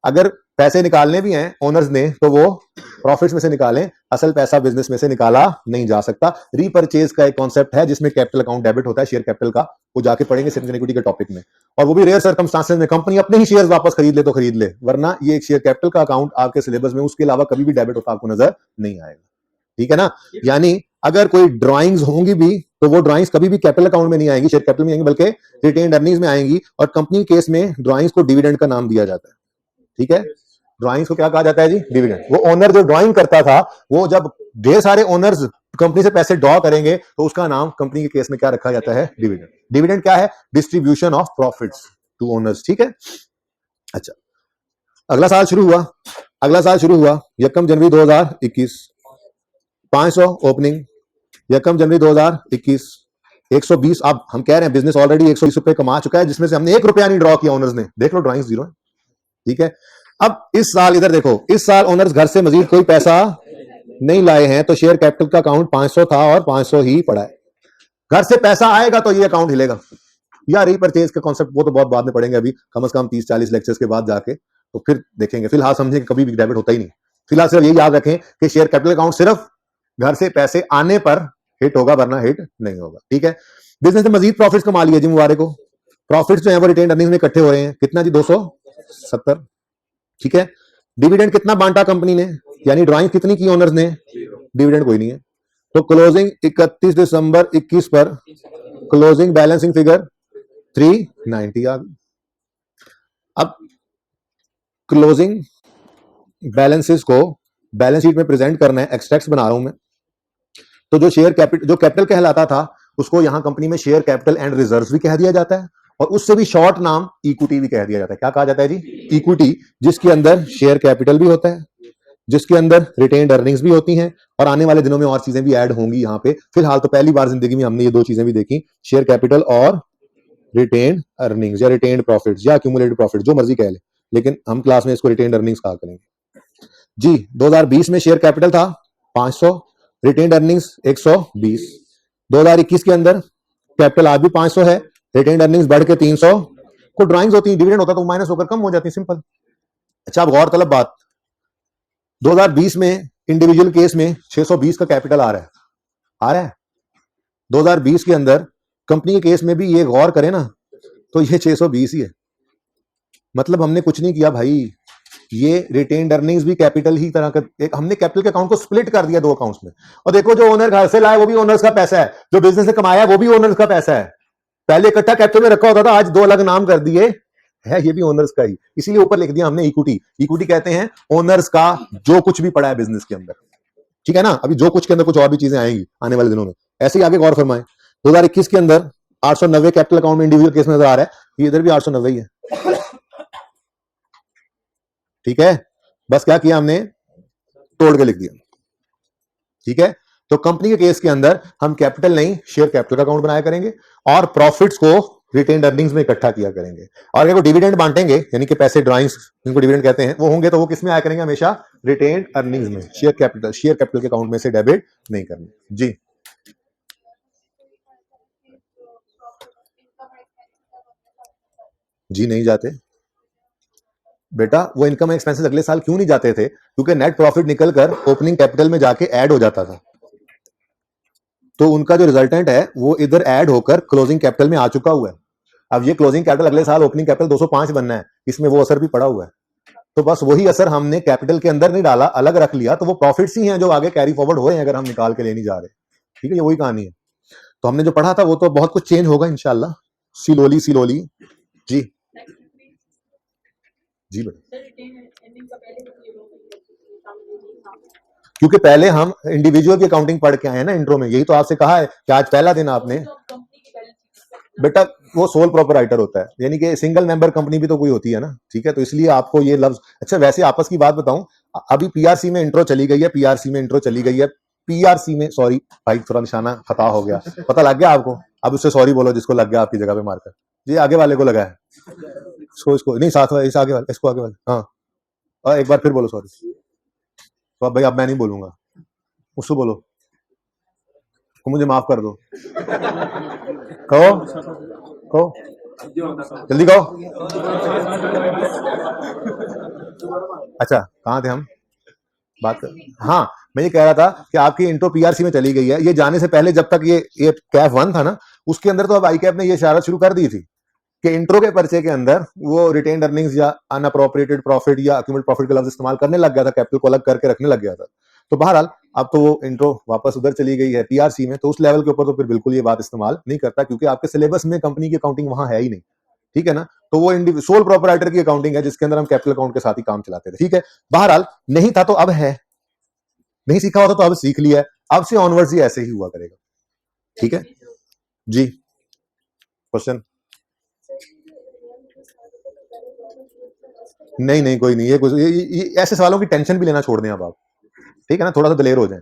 अगर पैसे निकालने भी हैं ओनर्स ने तो वो प्रॉफिट्स में से निकालें, असल पैसा बिजनेस में से निकाला नहीं जा सकता। रीपरचेज का एक कॉन्सेप्ट है जिसमें कैपिटल अकाउंट डेबिट होता है शेयर कैपिटल का, वो जाके पढ़ेंगे सिर्फ इक्विटी के टॉपिक में। और वो भी रेयर सर्कमस्टांसेस में कंपनी अपने ही शेयर्स वापस खरीद ले तो खरीद ले, वरना ये एक शेयर कैपिटल का अकाउंट आपके सिलेबस में उसके अलावा कभी भी डेबिट होता आपको नजर नहीं आएगा। ठीक है ना। यानी अगर कोई ड्राइंग्स होंगी भी तो वो ड्राइंग्स कभी भी कैपिटल अकाउंट में नहीं आएंगी, शेयर कैपिटल में आएंगी, बल्कि रिटेन्ड अर्निंग्स में आएंगी। और कंपनी केस में ड्राइंग्स को डिविडेंड का नाम दिया जाता है। ठीक है, ड्राइंग्स को क्या कहा जाता है जी? डिविडेंड। वो ओनर जो ड्राइंग करता था, वो जब ढेर सारे ओनर्स कंपनी से पैसे ड्रॉ करेंगे तो उसका नाम कंपनी के केस में क्या रखा जाता है? डिविडेंड। डिविडेंड क्या है? Distribution of profits to owners. ठीक है। अच्छा, अगला साल शुरू हुआ यकम जनवरी 2021, 500 ओपनिंग। यकम जनवरी 2021 120। अब हम कह रहे हैं बिजनेस ऑलरेडी 120 रुपए कमा चुका है, जिसमें से हमने 1 रुपया नहीं ड्रॉ किया ओनर्स ने। देख लो ड्राइंग 0 है। ठीक है। अब इस साल इधर देखो, इस साल ओनर्स घर से मजीद कोई पैसा नहीं लाए हैं तो शेयर कैपिटल का अकाउंट 500 था और 500 ही पड़ा है। घर से पैसा आएगा तो ये अकाउंट हिलेगा। या रीपरचेज का कॉन्सेप्ट वो तो बहुत बाद में पढ़ेंगे, अभी कम से कम 30-40 लेक्चर्स के बाद जाके तो फिर देखेंगे। फिलहाल समझें कि कभी भी डेबिट होता ही नहीं। फिलहाल सिर्फ ये याद रखें कि शेयर कैपिटल अकाउंट सिर्फ घर से पैसे आने पर हिट होगा, वरना हिट नहीं होगा। ठीक है। बिजनेस ने मजीद प्रॉफिट्स कमा लिए जी, मुबारक हो। प्रॉफिट्स जो है वो रिटेन्ड अर्निंग्स में इकट्ठे हो रहे हैं। कितना जी? 270। ठीक है। डिविडेंड कितना बांटा कंपनी ने? यानी ड्राइंग कितनी की ओनर्स ने? डिविडेंड कोई नहीं है। तो क्लोजिंग 31 दिसंबर 21 पर क्लोजिंग बैलेंसिंग फिगर 390 आ गई। अब क्लोजिंग बैलेंसेस को बैलेंस शीट में प्रेजेंट करना है, एक्सट्रैक्ट्स बना रहा हूं मैं। तो जो कैपिटल कहलाता था उसको यहां कंपनी में शेयर कैपिटल एंड रिजर्व्स भी कह दिया जाता है, और उससे भी शॉर्ट नाम इक्विटी भी कह दिया जाता है। क्या कहा जाता है जी? इक्विटी, जिसके अंदर शेयर कैपिटल भी होता है, जिसके अंदर रिटेन्ड अर्निंग्स भी होती हैं, और आने वाले दिनों में और चीजें भी ऐड होंगी यहाँ पे। फिलहाल तो पहली बार जिंदगी में हमने ये 2 चीजें भी देखी, शेयर कैपिटल और रिटेन्ड अर्निंग्स या रिटेन्ड प्रॉफिट्स या एक्यूमुलेटेड प्रॉफिट, जो मर्जी कह ले, लेकिन हम क्लास में इसको रिटेन्ड अर्निंग्स कहा करेंगे जी। 2020 में शेयर कैपिटल था 500, रिटेन्ड अर्निंग्स 120। 2021 के अंदर कैपिटल आज भी 500 है, रिटेन्ड अर्निंग्स बढ़ के 300। को ड्राइंग्स होती है, डिविडेंड होता तो माइनस होकर कम हो जाती है, सिंपल। अच्छा, अब गौरतलब बात, 2020 में इंडिविजुअल केस में 620 का कैपिटल आ रहा है। 2020 के अंदर कंपनी के केस में भी ये गौर करें ना तो ये 620 ही है। मतलब हमने कुछ नहीं किया भाई, ये रिटेन्ड अर्निंग्स भी कैपिटल ही तरह का, एक हमने कैपिटल के अकाउंट को स्प्लिट कर दिया 2 अकाउंट्स में। और देखो, जो ओनर घर से लाए वो भी ओनर्स का पैसा है, जो बिजनेस से कमाया वो भी ओनर्स का पैसा है। पहले इकट्ठा कैपिटल में रखा होता था, आज 2 अलग नाम कर दिए है, ये भी ओनर्स का ही, इसीलिए ऊपर लिख दिया हमने इक्विटी। इक्विटी कहते हैं ओनर्स का जो कुछ भी पड़ा है बिजनेस के अंदर। ठीक है ना। अभी जो कुछ के अंदर कुछ और भी चीजें आएंगी आने वाले दिनों में, ऐसे ही आगे गौर फरमाएं। 2021 के अंदर 890 कैपिटल अकाउंट में इंडिविजुअल केस में नजर आ रहा है, इधर भी 890 ही है। ठीक है, बस क्या किया हमने? तोड़ के लिख दिया। ठीक है। तो कंपनी के केस के अंदर हम कैपिटल नहीं, शेयर कैपिटल का अकाउंट बनाया करेंगे और प्रॉफिट्स को रिटेन्ड अर्निंग्स में इकट्ठा किया करेंगे। और अगर वो डिविडेंड बांटेंगे, यानी कि पैसे ड्राइंग्स जिनको डिविडेंड कहते हैं वो होंगे, तो वो किस में आया करेंगे? हमेशा रिटेन्ड अर्निंग्स में। शेयर कैपिटल के अकाउंट में से डेबिट नहीं करने जी। जी नहीं जाते बेटा, वो इनकम एक्सपेंसेस अगले साल क्यों नहीं जाते थे? क्योंकि नेट प्रॉफिट निकलकर ओपनिंग कैपिटल में जाके ऐड हो जाता था, तो उनका जो रिजल्टेंट है वो इधर ऐड होकर क्लोजिंग कैपिटल में आ चुका हुआ है। अब ये क्लोजिंग कैपिटल अगले साल ओपनिंग कैपिटल 205 बनना है, इसमें वो असर भी पड़ा हुआ है। तो बस वही असर हमने कैपिटल के अंदर नहीं डाला, अलग रख लिया, तो वो प्रॉफिट्स ही हैं जो आगे कैरी फॉरवर्ड हो रहे हैं, अगर हम निकाल के ले नहीं जा रहे। ठीक है, ये वही कहानी है। तो हमने जो पढ़ा था वो तो बहुत कुछ चेंज होगा इंशाल्लाह, सिलोली जी। जी बेटा, क्योंकि पहले हम इंडिविजुअल की अकाउंटिंग पढ़ के आए हैं ना इंट्रो में, यही तो आपसे कहा है कि आज पहला दिन आपने बेटा, वो सोल प्रोपराइटर होता है, यानी कि सिंगल मेंबर कंपनी भी तो कोई होती है ना। ठीक है, तो इसलिए आपको ये लफ्ज, अच्छा वैसे आपस की बात बताऊं, अभी पीआरसी में इंट्रो चली गई है, पीआरसी में सॉरी भाई, थोड़ा निशाना खता हो गया, पता लग गया आपको? अब उससे सॉरी बोलो जिसको लग गया आपकी जगह पे मारकर। जी आगे वाले को लगा है, इसको नहीं, साथ वाले, इस आगे वाले, इसको आगे वाले, हाँ। और एक बार फिर बोलो सॉरी। तो अब भाई अब मैं नहीं बोलूंगा, उसको बोलो, तो मुझे माफ कर दो। कहो कहो, जल्दी कहो। अच्छा कहाँ थे हम, बात कर, हाँ मैं ये कह रहा था कि आपकी इंट्रो पीआरसी में चली गई है। ये जाने से पहले जब तक ये कैफ 1 था ना, उसके अंदर तो अब आई कैप ने ये इशारा शुरू कर दी थी कि इंट्रो के पर्चे के अंदर वो रिटेन्ड अर्निंग्स या अनअप्रोप्रिएटेड प्रॉफिट या अक्यूमुलेटेड प्रॉफिट का लफ्ज इस्तेमाल करने लग गया था, कैपिटल को अलग करके रखने लग गया था। तो बहरहाल अब तो वो इंट्रो वापस उधर चली गई है पीआरसी में, तो उस लेवल के ऊपर तो फिर बिल्कुल ये बात इस्तेमाल नहीं करता, क्योंकि आपके सिलेबस में कंपनी की अकाउंटिंग वहां है ही नहीं, ठीक है ना। तो वो सोल प्रोपराइटर की अकाउंटिंग है जिसके अंदर हम कैपिटल अकाउंट के साथ ही काम चलाते थे, ठीक है। बहरहाल नहीं था तो अब है, नहीं सीखा होता तो अब सीख लिया, अब से ऑनवर्ड्स ही ऐसे ही हुआ करेगा, ठीक है जी। क्वेश्चन नहीं नहीं कोई नहीं, ये कुछ ये ऐसे सवालों की टेंशन भी लेना छोड़ दें अब आप, ठीक है ना, थोड़ा सा दिलेर हो जाए।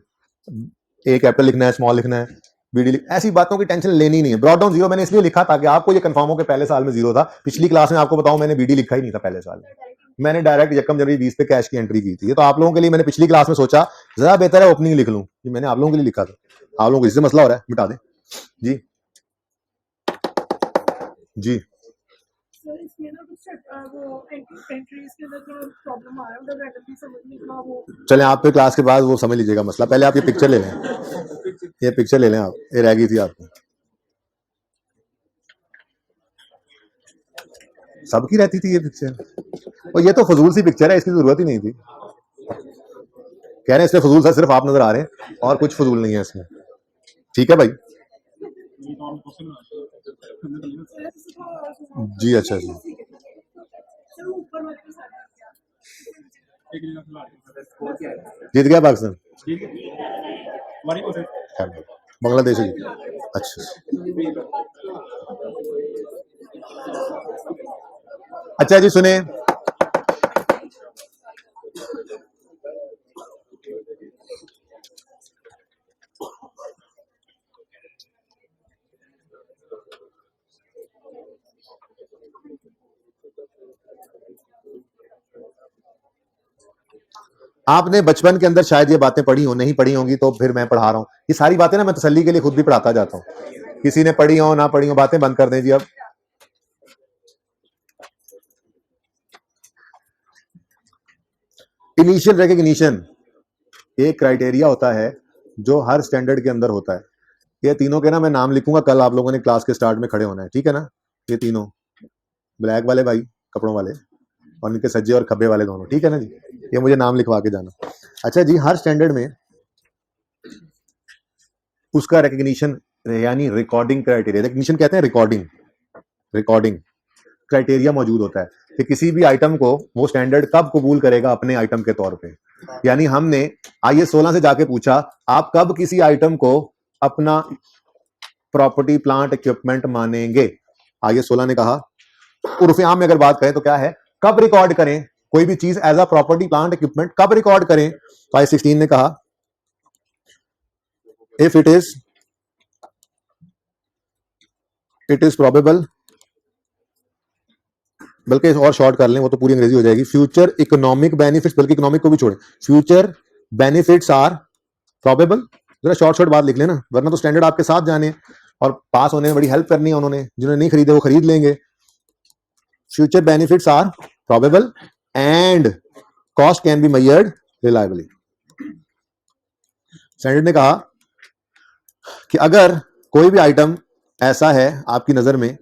ए कैपिटल लिखना है, स्मॉल लिखना है, बीडी ऐसी बातों की टेंशन लेनी नहीं है। ब्रॉट डाउन जीरो मैंने इसलिए लिखा ताकि आपको ये कंफर्म हो कि पहले साल में जीरो था। पिछली क्लास में आपको बताऊं मैंने बीडी लिखा ही नहीं था पहले साल में, मैंने डायरेक्ट यकम जनवरी 20 पे कैश की एंट्री की थी। ये तो आप लोगों के लिए मैंने पिछली क्लास में सोचा ज्यादा बेहतर है ओपनिंग लिख लूं, ये मैंने आप लोगों के लिए लिखा था। आप लोगों को इससे मसला हो रहा है, मिटा दें जी जी। चले आप पे क्लास के बाद वो समझ लीजिएगा मसला, पहले आप ये पिक्चर ले लें, ये पिक्चर ले लें आप, ये रह गई थी आपको, सबकी रहती थी ये पिक्चर, और ये तो फजूल सी पिक्चर है, इसकी जरूरत ही नहीं थी। कह रहे हैं इसमें फजूल सा सिर्फ आप नजर आ रहे हैं और कुछ फजूल नहीं है इसमें, ठीक है भाई जी। अच्छा जी, जीत गया पाकिस्तान, बांग्लादेश जी, अच्छा अच्छा जी सुने, आपने बचपन के अंदर शायद ये बातें पढ़ी हो, नहीं पढ़ी होंगी तो फिर मैं पढ़ा रहा हूं ये सारी बातें ना, मैं तसल्ली के लिए खुद भी पढ़ाता जाता हूं, किसी ने पढ़ी हो ना पढ़ी हो बातें बंद कर दें जी। अब इनिशियल रिकग्निशन एक क्राइटेरिया होता है जो हर स्टैंडर्ड के अंदर होता है। ये तीनों के ना मैं नाम लिखूंगा, कल आप लोगों ने क्लास के स्टार्ट में खड़े होना है, ठीक है ना। ये तीनों ब्लैक वाले भाई कपड़ों वाले और इनके सज्जे और खब्बे वाले दोनों, ठीक है ना जी, ये मुझे नाम लिखवा के जाना। अच्छा जी, हर स्टैंडर्ड में उसका रिकग्निशन यानी रिकॉर्डिंग क्राइटेरिया, रिकग्निशन कहते हैं रिकॉर्डिंग क्राइटेरिया मौजूद होता है कि किसी भी आइटम को वो स्टैंडर्ड कब कबूल करेगा अपने आइटम के तौर पे। यानी हमने IS 16 से जाके पूछा आप कब किसी आइटम को अपना प्रॉपर्टी प्लांट इक्विपमेंट मानेंगे। IS 16 ने कहा, उर्फ आम में अगर बात करें तो क्या है, कब रिकॉर्ड करें कोई भी चीज as a property plant equipment, कब रिकॉर्ड करें। तो IS 16 ने कहा इफ इट इज प्रोबेबल, बल्कि और शॉर्ट कर लें वो तो पूरी अंग्रेजी हो जाएगी, फ्यूचर इकोनॉमिक बेनिफिट्स, बल्कि इकोनॉमिक को भी छोड़ें, फ्यूचर बेनिफिट्स आर प्रोबेबल। जरा शॉर्ट बात लिख लेना, वरना तो स्टैंडर्ड आपके साथ जाने और पास होने में बड़ी हेल्प करनी है उन्होंने, जिन्होंने नहीं खरीदे वो खरीद लेंगे। Future benefits are probable and cost can be measured reliably. Standard ने कहा कि अगर कोई भी आइटम ऐसा है आपकी नजर में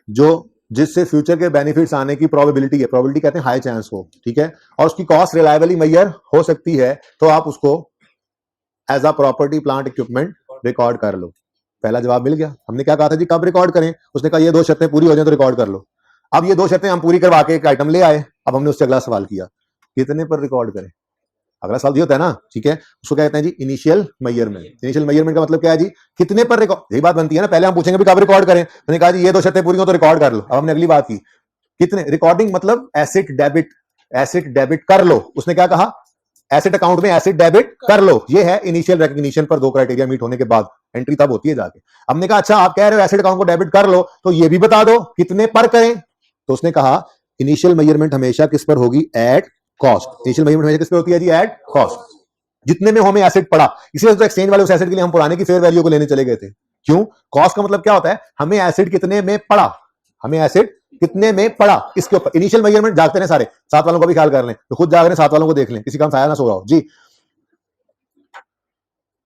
जो जिससे फ्यूचर के बेनिफिट्स आने की प्रोबेबिलिटी है, प्रोबेबिलिटी कहते हैं हाई चांस हो, ठीक है, और उसकी कॉस्ट रिलायबली मेजर हो सकती है, तो आप उसको as a property plant equipment record कर लो। पहला जवाब मिल गया। हमने क्या कहा था जी कब रिकॉर्ड करें, उसने कहा ये दो शर्तें पूरी हो जाए तो रिकॉर्ड कर लो। अब ये दो शर्तें हम पूरी करवा के एक आइटम ले आए, अब हमने उससे अगला सवाल किया कितने पर रिकॉर्ड करें। अगला सवाल ये होता है ना, ठीक है, उसको क्या कहते हैं जी इनिशियल मेजरमेंट। इनिशियल मेजरमेंट का मतलब क्या है जी, कितने पर रिकॉर्ड, यही बात बनती है ना, पहले हम पूछेंगे भी कब रिकॉर्ड करें, मैंने कहा जी ये दो शर्तें पूरी हो तो रिकॉर्ड कर लो। अब हमने अगली बात की कितने, रिकॉर्डिंग मतलब एसेट डेबिट कर लो। उसने क्या कहा, एसेट अकाउंट में एसेट डेबिट कर लो। ये है इनिशियल रिकग्निशन पर दो क्राइटेरिया मीट होने के बाद एंट्री तब होती है जाके। हमने कहा अच्छा आप कह रहे हो एसेट अकाउंट को डेबिट कर लो, तो ये भी बता दो कितने पर करें। तो उसने कहा इनिशियल मेजरमेंट हमेशा किस पर होगी, एट कॉस्ट। इनिशियल मेजरमेंट हमेशा किस पे होती है जी, एट कॉस्ट। जितने में हमें एसेट पड़ा, इसलिए तो एक्सचेंज वाले उस एसेट के लिए हम पुराने की फेयर वैल्यू को लेने चले गए थे। क्यों? कॉस्ट का मतलब क्या होता है, हमें एसेट कितने में पड़ा, हमें एसेट कितने में पड़ा, इसके ऊपर। इनिशियल मेजरमेंट जागते हैं सारे, साथ वालों को भी ख्याल कर लें, तो खुद जाग रहे हैं साथ वालों को देख लें, किसी का साया ना सो रहा हो जी।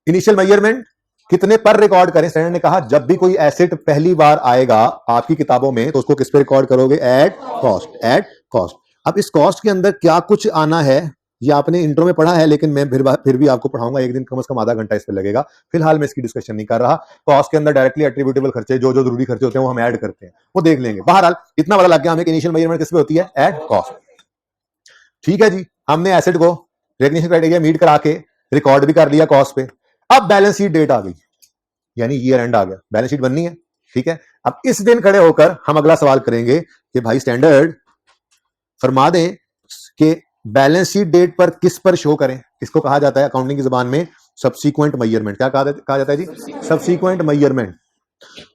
इनिशियल मेजरमेंट कितने पर रिकॉर्ड करें? स्टैंडर्ड ने कहा जब भी कोई एसेट पहली बार आएगा आपकी किताबों में तो उसको किस पे रिकॉर्ड करोगे, एट कॉस्ट, एट कॉस्ट। अब इस कॉस्ट के अंदर क्या कुछ आना है ये आपने इंट्रो में पढ़ा है, लेकिन मैं फिर भी आपको पढ़ाऊंगा, एक दिन कम से कम आधा घंटा इस पे लगेगा। फिलहाल मैं इसकी डिस्कशन नहीं कर रहा। कॉस्ट के अंदर डायरेक्टली एट्रीब्यूटेबल खर्चे जो जो जरूरी खर्चे होते हैं वो हम ऐड करते हैं, वो देख लेंगे। बहरहाल इतना बड़ा लग गया हमें कि इनिशियल मेजरमेंट किस पे होती है, एट कॉस्ट। ठीक है जी, हमने एसेट को रिकग्निशन क्राइटेरिया मीट करा के रिकॉर्ड भी कर लिया कॉस्ट पे। अब बैलेंस शीट डेट आ गई, यानी ईयर एंड आ गया, बैलेंस शीट बननी है। ठीक है, अब इस दिन खड़े होकर हम अगला सवाल करेंगे कि भाई स्टैंडर्ड फरमा दें कि बैलेंस शीट डेट पर किस पर शो करें। इसको कहा जाता है अकाउंटिंग की जुबान में सब्सीक्वेंट मेजरमेंट। क्या कहा जाता है जी, सब्सीक्वेंट मेजरमेंट।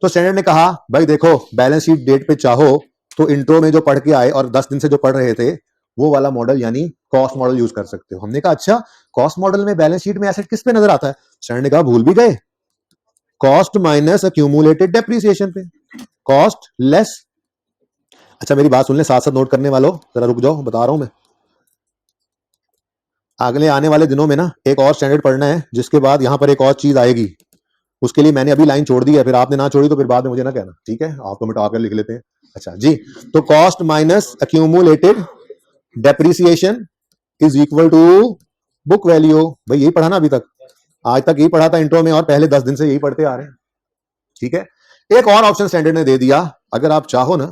तो स्टैंडर्ड ने कहा भाई देखो बैलेंस शीट डेट पे चाहो तो इंट्रो में जो पढ़ के आए और 10 दिन से जो पढ़ रहे थे वो वाला मॉडल यानी कॉस्ट मॉडल यूज कर सकते हो। हमने कहा अच्छा कॉस्ट मॉडल में बैलेंस शीट में एसेट किस पे नजर आता है? स्टैंडर्ड ने कहा भूल भी गए, कॉस्ट माइनस अक्यूमुलेटेड डेप्रिसिएशन पे, कॉस्ट लेस। अच्छा मेरी बात सुन ले, साथ साथ नोट करने वालों जरा रुक जाओ, बता रहा हूं मैं। अगले आने वाले दिनों में ना एक और स्टैंडर्ड पढ़ना है जिसके बाद यहां पर एक और चीज आएगी, उसके लिए मैंने अभी लाइन छोड़ दी है, फिर आपने ना छोड़ी तो फिर बाद में मुझे ना कहना, ठीक है? आपको मिटा कर लिख लेते हैं। अच्छा जी, तो cost minus accumulated depreciation is equal to book value. भाई यही पढ़ा ना अभी तक, आज तक यही पढ़ा था इंट्रो में और पहले 10 दिन से यही पढ़ते आ रहे हैं। ठीक है, एक और ऑप्शन स्टैंडर्ड ने दे दिया, अगर आप चाहो ना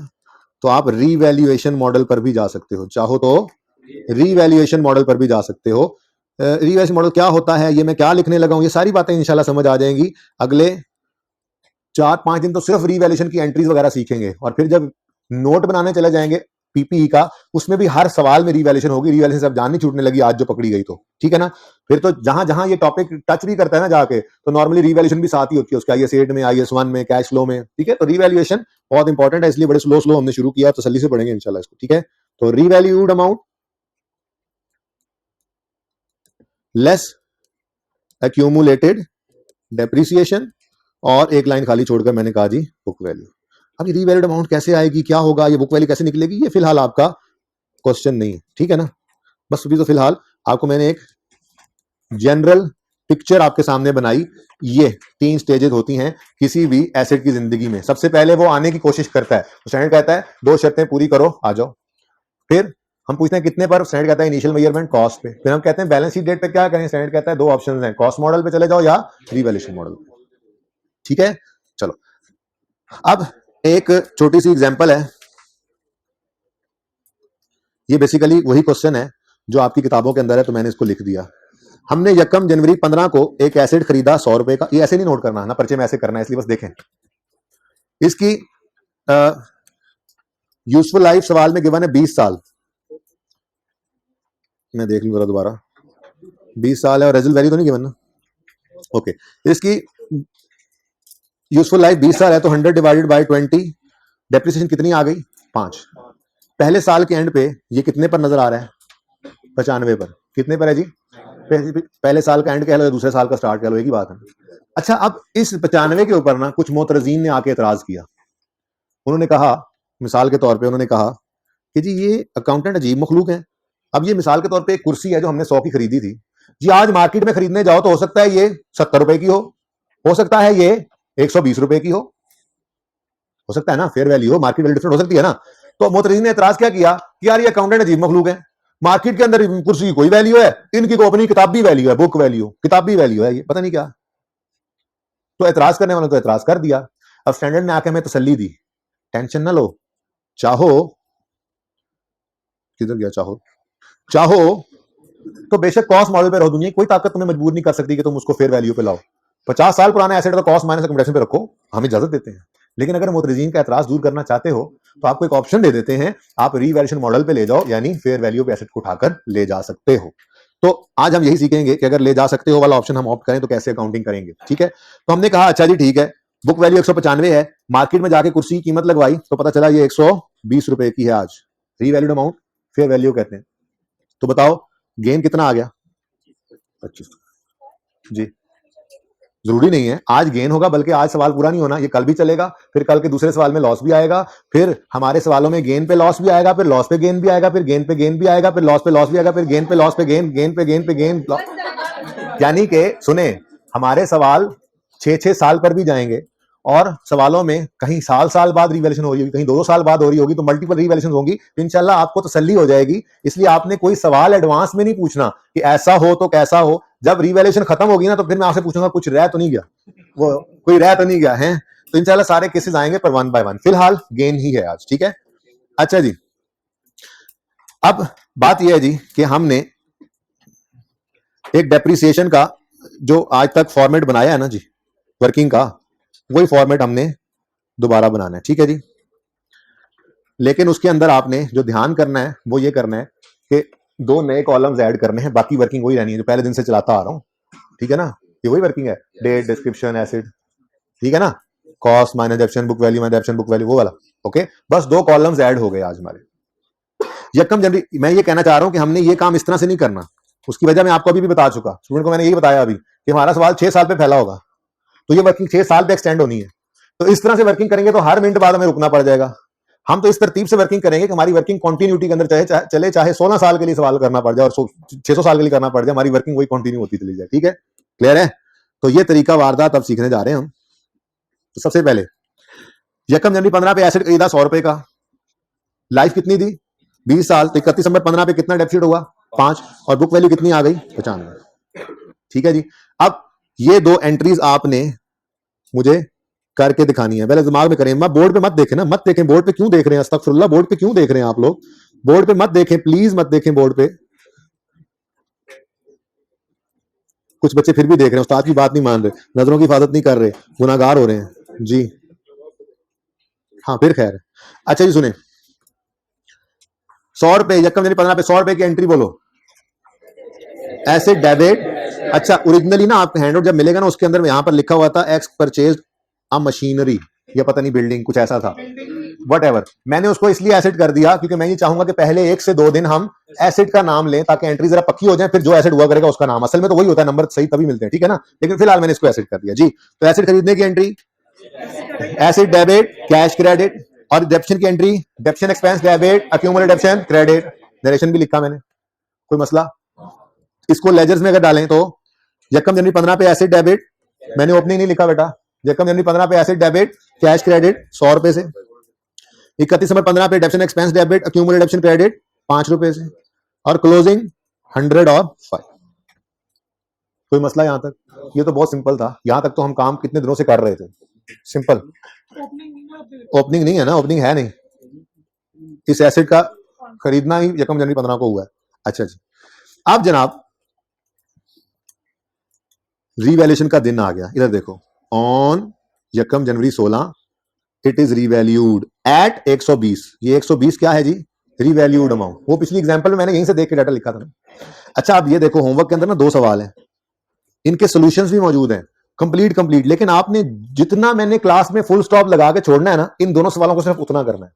तो आप रीवैल्यूएशन मॉडल पर भी जा सकते हो, चाहो तो रीवैल्यूएशन मॉडल पर भी जा सकते हो। रीवैल्यूएशन मॉडल क्या होता है, ये मैं क्या लिखने लगा हूं, ये सारी बातें इंशाल्लाह समझ आ जाएंगी। अगले 4-5 दिन तो सिर्फ रीवैल्यूएशन की एंट्रीज वगैरह सीखेंगे, और फिर जब नोट बनाने चले जाएंगे पीपीई का, उसमें भी हर सवाल में रीवैल्यूएशन होगी। रीवैल्यूएशन से अब जान नहीं छूटने लगी आज जो पकड़ी गई तो, ठीक है ना? फिर तो जहां जहां ये टॉपिक टच भी करता है ना जाके, तो नॉर्मली रीवैल्यूएशन भी साथ ही होती है उसके, IAS 8 में, IAS 1 में, कैश फ्लो में। ठीक है, तो रीवैल्यूएशन बहुत इंपॉर्टेंट है, इसलिए बड़े स्लो स्लो हमने शुरू किया, तसल्ली से पढ़ेंगे इंशाल्लाह इसको। ठीक है, तो revalued amount less accumulated depreciation, और एक लाइन खाली छोड़कर मैंने कहा जी बुक वैल्यू। अब ये रीवैल्यूड अमाउंट कैसे आएगी, क्या होगा, ये बुक वैल्यू कैसे निकलेगी, ये फिलहाल आपका क्वेश्चन नहीं है। ठीक है ना, बस अभी तो फिलहाल आपको मैंने एक जनरल पिक्चर आपके सामने बनाई। ये 3 स्टेजेस होती हैं किसी भी एसेट की जिंदगी में। सबसे पहले वो आने की कोशिश करता है, तो स्टैंडर्ड कहता है 2 शर्तें पूरी करो आ जाओ। फिर हम पूछते हैं कितने पर, स्टैंडर्ड कहता है इनिशियल मेजरमेंट कॉस्ट पे। फिर हम कहते हैं बैलेंस शीट डेट पे क्या करें, स्टैंडर्ड कहता है 2 ऑप्शंस हैं, कॉस्ट मॉडल पे चले जाओ या रीवैल्यूएशन मॉडल पे। ठीक है, चलो अब एक छोटी सी एग्जांपल है। ये बेसिकली वही क्वेश्चन है जो आपकी किताबों के अंदर है, तो मैंने इसको लिख दिया। हमने यकम जनवरी 15 को एक एसेट खरीदा 100 रुपए का। ये ऐसे नहीं नोट करना ना, पर्चे में ऐसे करना है, इसलिए बस देखें। इसकी यूजफुल लाइफ सवाल में गिवन है 20 साल। मैं देख लूं जरा दोबारा, 20 साल है और रेजल वैल्यू तो नहीं गिवन ना। ओके, इसकी यूजफुल लाइफ 20 साल है, तो 100 डिवाइडेड बाय 20, डेप्रिसिएशन कितनी आ गई, 5। पहले साल के एंड पे ये कितने पर नजर आ रहा है, 95 पर। कितने पर है जी, पहले साल का एंड कह लो या दूसरे साल का स्टार्ट कह लो, एक ही बात है। अच्छा, अब इस 95 के ऊपर ना कुछ मोतरजीन ने आके एतराज किया। उन्होंने कहा, मिसाल के तौर पे उन्होंने कहा कि जी ये अकाउंटेंट अजीब मखलूक है। अब ये मिसाल के तौर पे एक कुर्सी है जो हमने 100 की खरीदी थी जी, आज मार्केट में खरीदने जाओ तो हो सकता है ये 70 रुपए की हो सकता है ये 120 रुपए की हो सकता है ना, फेयर वैल्यू हो, मार्केट वैल्यू डिफरेंट हो सकती है ना। तो मोतरजीन ने एतराज क्या किया कि यार ये अकाउंटेंट अजीब मखलूक है, मार्केट के अंदर कुर्सी की कोई वैल्यू है, इनकी को अपनी किताबी वैल्यू है, बुक वैल्यू, किताबी वैल्यू है, ये पता नहीं क्या। तो एतराज करने वालों ने तो एतराज कर दिया। अब स्टैंडर्ड ने आके हमें तसल्ली दी, टेंशन ना लो, चाहो, किधर गया, चाहो तो बेशक कॉस्ट मॉडल पे रहो, दुनिया कोई ताकत तुम्हें मजबूर नहीं कर सकती कि तुम उसको फेयर वैल्यू पे लाओ। 50 साल पुराना एसेट तो कॉस्ट माइनस अकोमोडेशन पे रखो, हम इजाजत देते हैं। लेकिन अगर मोतरजीन का एतराज दूर करना चाहते हो तो आपको एक ऑप्शन दे देते हैं, आप रीवैल्यूएशन मॉडल पे ले जाओ, यानी फेयर वैल्यू पे एसेट को उठाकर ले जा सकते हो। तो आज हम यही सीखेंगे कि अगर ले जा सकते हो वाला ऑप्शन हम ऑप्ट करें तो कैसे अकाउंटिंग करेंगे। ठीक है, तो हमने कहा अच्छा जी ठीक है, बुक वैल्यू 195 है, मार्केट में जाके कुर्सी की कीमत लगवाई तो पता चला ये 120 ₹20 की है आज, रीवैल्यूड अमाउंट फेयर वैल्यू कहते हैं। तो बताओ गेन कितना आ गया? 25। जी, जरूरी नहीं है आज गेन होगा, बल्कि आज सवाल पूरा नहीं होना, ये कल भी चलेगा, फिर कल के दूसरे सवाल में लॉस भी आएगा, फिर हमारे सवालों में गेन पे लॉस भी आएगा, फिर लॉस पे गेन भी आएगा, फिर गेन पे गेन भी आएगा, फिर लॉस पे लॉस भी आएगा, फिर गेन पे लॉस पे गेन, गेन पे गेन पे गेन। यानी कि सुने, हमारे सवाल 6-6 साल पर भी जाएंगे, और सवालों में कहीं साल साल बाद रिवैल्यूएशन हो रही होगी, कहीं 2-2 साल बाद हो रही होगी, तो मल्टीपल रिवैल्यूएशन होंगी, तो इंशाल्लाह आपको तसल्ली हो जाएगी। इसलिए आपने कोई सवाल एडवांस में नहीं पूछना कि ऐसा हो तो कैसा हो, जब रिवैल्यूएशन खत्म होगी ना, तो फिर मैं आपसे पूछूंगा कुछ रह तो नहीं गया, वो कोई रह तो नहीं गया है। तो इंशाल्लाह सारे केसेस आएंगे पर 1 बाय 1। फिलहाल गेन ही है आज, ठीक है। अच्छा जी, अब बात यह है जी कि हमने एक डेप्रिसिएशन का जो आज तक फॉर्मेट बनाया है ना जी वर्किंग का, वही फॉर्मेट हमने दोबारा बनाना है, ठीक है जी। लेकिन उसके अंदर आपने जो ध्यान करना है वो ये करना है कि 2 नए कॉलम्स ऐड करने हैं, बाकी वर्किंग वही रहनी है जो पहले दिन से चलाता आ रहा हूं, ठीक है ना। ये वही वर्किंग है, डेट, डिस्क्रिप्शन, एसिड, ठीक है ना, cost minus डेप्शन, book value minus डेप्शन, book value, वो वाला। ओके, बस 2 कॉलम्स ऐड हो गए आज हमारे। यकम जनवरी मैं ये कहना चाह रहा हूं कि हमने ये काम इस तरह से नहीं करना, उसकी वजह मैं आपको अभी भी बता चुका, स्टूडेंट को मैंने यही बताया अभी कि हमारा सवाल 6 साल पे फैला होगा, तो ये वर्किंग 6 साल पे एक्सटेंड होनी है। तो इस तरह से वर्किंग करेंगे तो हर मिनट बाद हमें रुकना पड़ जाएगा। हम तो इस तरतीब से वर्किंग करेंगे कि हमारी वर्किंग कंटिन्यूटी के अंदर चले, चाहे 16 साल के लिए सवाल करना पड़ जाए और 600 साल के लिए करना पड़ जाए, हमारी वर्किंग वही कंटिन्यू होती चली जाए, ठीक है, क्लियर है। तो ये तरीका वारदात अब सीखने जा रहे हैं हम। तो सबसे पहले यकम जनवरी 15 पे एसेट खरीदा ₹100 का, लाइफ कितनी थी 20 साल, तो 31 दिसंबर 15 पे कितना डेप्सिट हुआ 5, और बुक वैल्यू कितनी आ गई 95, ठीक है जी। अब ये 2 एंट्रीज आपने मुझे करके दिखानी है, पहले दिमाग में करें, बोर्ड पे मत देखें ना, मत देखें बोर्ड पे, क्यों देख रहे हैं, अस्तगफुरुल्लाह, बोर्ड पे क्यों देख रहे हैं आप लोग, बोर्ड पे मत देखें प्लीज, मत देखें बोर्ड पे। कुछ बच्चे फिर भी देख रहे हैं, उस्ताद की बात नहीं मान रहे, नजरों की हिफाजत नहीं कर रहे, गुनाहगार हो रहे हैं जी। हाँ फिर खैर, अच्छा जी सुने, 100 रुपए यकम जनवरी 15 पे 100 रुपए की एंट्री बोलो, एसेट डेबिट। अच्छा ओरिजिनली ना आपको हैंडआउट जब मिलेगा ना, उसके अंदर यहां पर लिखा हुआ था एक्स परचेज अ मशीनरी, या पता नहीं बिल्डिंग, कुछ ऐसा था, वट एवर। मैंने उसको इसलिए एसेट कर दिया क्योंकि मैं ये चाहूंगा कि पहले 1 से 2 दिन हम एसेट का नाम लें, ताकि एंट्री जरा पक्की हो जाए, फिर जो एसेट हुआ करेगा उसका नाम, असल में तो वही होता है, नंबर सही तभी मिलते हैं, ठीक है ना, लेकिन फिलहाल मैंने इसको एसेट कर दिया जी। तो एसेट खरीदने की entry asset debit, cash credit, और डेप्शन की entry डेप्शन expense debit, accumulated डेप्शन credit, narration भी लिखा मैंने, कोई मसला। इसको लेजर्स में अगर डालें तो यकम जनवरी 15 पे एसेट डेबिट, मैंने ओपनिंग नहीं लिखा बेटा, यकम जनवरी 15 पे एसेट डेबिट, कैश क्रेडिट 100 रुपए से, 31 दिसंबर 15 पे डेप्शन एक्सपेंस डेबिट, अक्यूमुलेटेड डेप्शन क्रेडिट 5 रुपए से, और क्लोजिंग 100 और 5। कोई मसला यहां तक? ये तो बहुत सिंपल था, यहां तक तो हम काम कितने दिनों से कर रहे थे, सिंपल। ओपनिंग नहीं है ना, ओपनिंग है नहीं, इस एसेट का खरीदना ही यकम जनवरी 15 को हुआ है। अच्छा जी, अब जनाब रीवैल्यूएशन का दिन आ गया, इधर देखो, ऑन यकम जनवरी 16 इट इज रीवैल्यूड एट 120, ये 120 क्या है जी, रीवैल्यूड अमाउंट, वो पिछली एग्जांपल में मैंने यहीं से देख के डाटा लिखा था ना। अच्छा अब ये देखो, होमवर्क के अंदर ना 2 सवाल हैं, इनके सॉल्यूशंस भी मौजूद हैं, कंप्लीट, लेकिन आपने जितना मैंने क्लास में फुल स्टॉप लगा के छोड़ना है ना, इन दोनों सवालों को सिर्फ उतना करना है।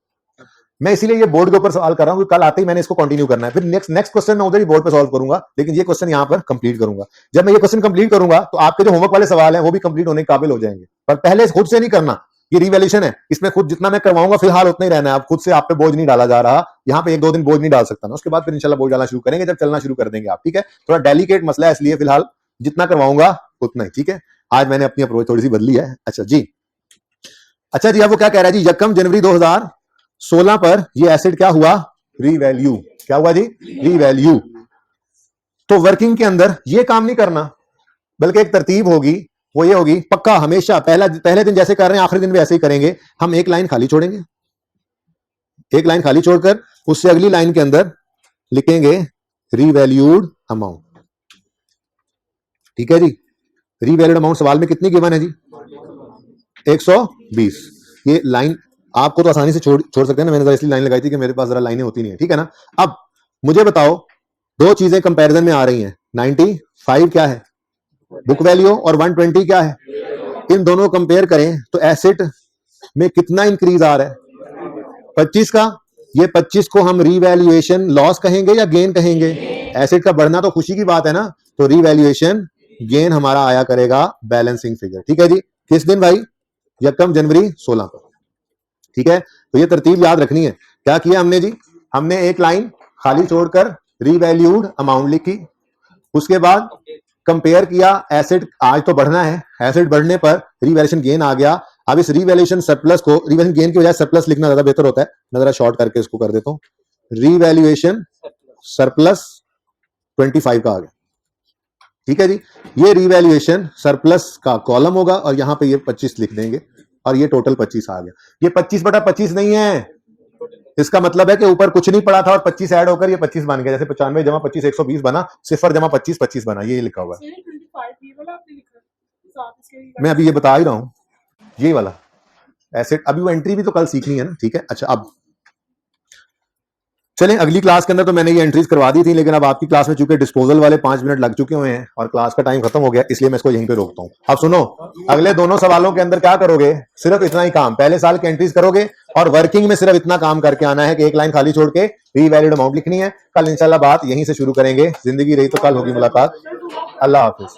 मैं इसीलिए ये बोर्ड के ऊपर सवाल कर रहा हूं, कल आते ही मैंने इसको कंटिन्यू करना है, फिर नेक्स्ट क्वेश्चन मैं उधर ही बोर्ड पे सॉल्व करूंगा, लेकिन ये क्वेश्चन यहां पर कंप्लीट करूंगा। जब मैं ये क्वेश्चन कंप्लीट करूंगा तो आपके जो होमवर्क वाले सवाल हैं वो भी कंप्लीट होने के काबिल हो जाएंगे, पर पहले खुद से नहीं करना, ये रिवैल्यूएशन है, इसमें खुद जितना मैं करवाऊंगा फिलहाल उतना ही रहना है, आप खुद से आप पे बोझ नहीं डाला जा रहा, यहाँ पे 1-2 दिन बोझ नहीं डाल सकता ना, उसके बाद फिर इंशाल्लाह बोझ डालना शुरू करेंगे जब चलना शुरू कर देंगे आप, ठीक है। थोड़ा डेलिकेट मसला है, इसलिए फिलहाल जितना करवाऊंगा उतना ही, ठीक है। आज मैंने अपनी अप्रोच थोड़ी सी बदली है। अच्छा जी, अच्छा जी, अब वो क्या कह रहा है जी, यकम जनवरी 2016 पर ये एसेट क्या हुआ, रीवैल्यू, क्या हुआ जी, रीवैल्यू। तो वर्किंग के अंदर ये काम नहीं करना, बल्कि एक तरतीब होगी, वो ये होगी, पक्का हमेशा पहले दिन जैसे कर रहे हैं आखिरी दिन भी ऐसे ही करेंगे, हम एक लाइन खाली छोड़ेंगे, एक लाइन खाली छोड़कर उससे अगली लाइन के अंदर लिखेंगे रीवैल्यूड अमाउंट, ठीक है जी। रीवैल्यूड अमाउंट सवाल में कितनी गिवन है जी, 120। ये लाइन आपको तो आसानी से छोड़ सकते हैं ना, मैंने इसलिए लाइन लगाई थी कि मेरे पास जरा लाइनें होती नहीं है, ठीक है ना। अब मुझे बताओ, 2 चीजें कंपैरिजन में आ रही हैं, 95 क्या है बुक वैल्यू और 120 क्या है, इन दोनों कंपेयर करें तो एसेट में कितना इंक्रीज आ रहा है, 25 का, ये 25 को हम रीवैल्यूएशन लॉस कहेंगे या गेन कहेंगे? एसेट का बढ़ना तो खुशी की बात है ना, तो रीवैल्यूएशन गेन हमारा आया करेगा बैलेंसिंग फिगर। ठीक है जी, किस दिन भाई? 1 जनवरी 16 को। ठीक है, तो ये तरतीब याद रखनी है। क्या किया हमने जी? हमने एक लाइन खाली छोड़कर रीवैल्यूड अमाउंट लिखी, उसके बाद कंपेयर किया, एसेट आज तो बढ़ना है, एसेट बढ़ने पर रीवैल्यूएशन गेन आ गया। अब इस रीवैल्यूएशन सरप्लस को, रीवैल्यूएशन गेन की बजाय सरप्लस लिखना ज्यादा बेहतर होता है, मैं जरा शॉर्ट करके इसको कर देता हूं, रीवैल्यूएशन सरप्लस 25 का आ गया। ठीक है जी, ये रीवैल्यूएशन सरप्लस का कॉलम होगा और यहां पे ये 25 लिख देंगे और ये टोटल 25 आ गया। ये 25/25 नहीं है, इसका मतलब है कि ऊपर कुछ नहीं पड़ा था और 25 ऐड होकर ये 25 बन गया। जैसे 95 जमा 25 120 बना, 0 जमा 25 25 बना, ये लिखा हुआ है। मैं अभी ये बता ही रहा हूं, ये वाला एसेट, अभी वो एंट्री भी तो कल सीखनी है ना। ठीक है, अच्छा अब चलें अगली क्लास के अंदर। तो मैंने ये एंट्रीज करवा दी थी, लेकिन अब आपकी क्लास में चूंकि डिस्पोजल वाले 5 मिनट लग चुके हुए हैं और क्लास का टाइम खत्म हो गया, इसलिए मैं इसको यहीं पे रोकता हूं। अब सुनो, अगले दोनों सवालों के अंदर क्या करोगे? सिर्फ इतना ही काम, पहले साल की एंट्रीज करोगे और वर्किंग में सिर्फ इतना काम करके आना है कि एक लाइन खाली छोड़ के रीवैल्यूड अमाउंट लिखनी है। कल इंशाल्लाह बात यहीं से शुरू करेंगे। जिंदगी रही तो कल होगी मुलाकात। अल्लाह हाफिज।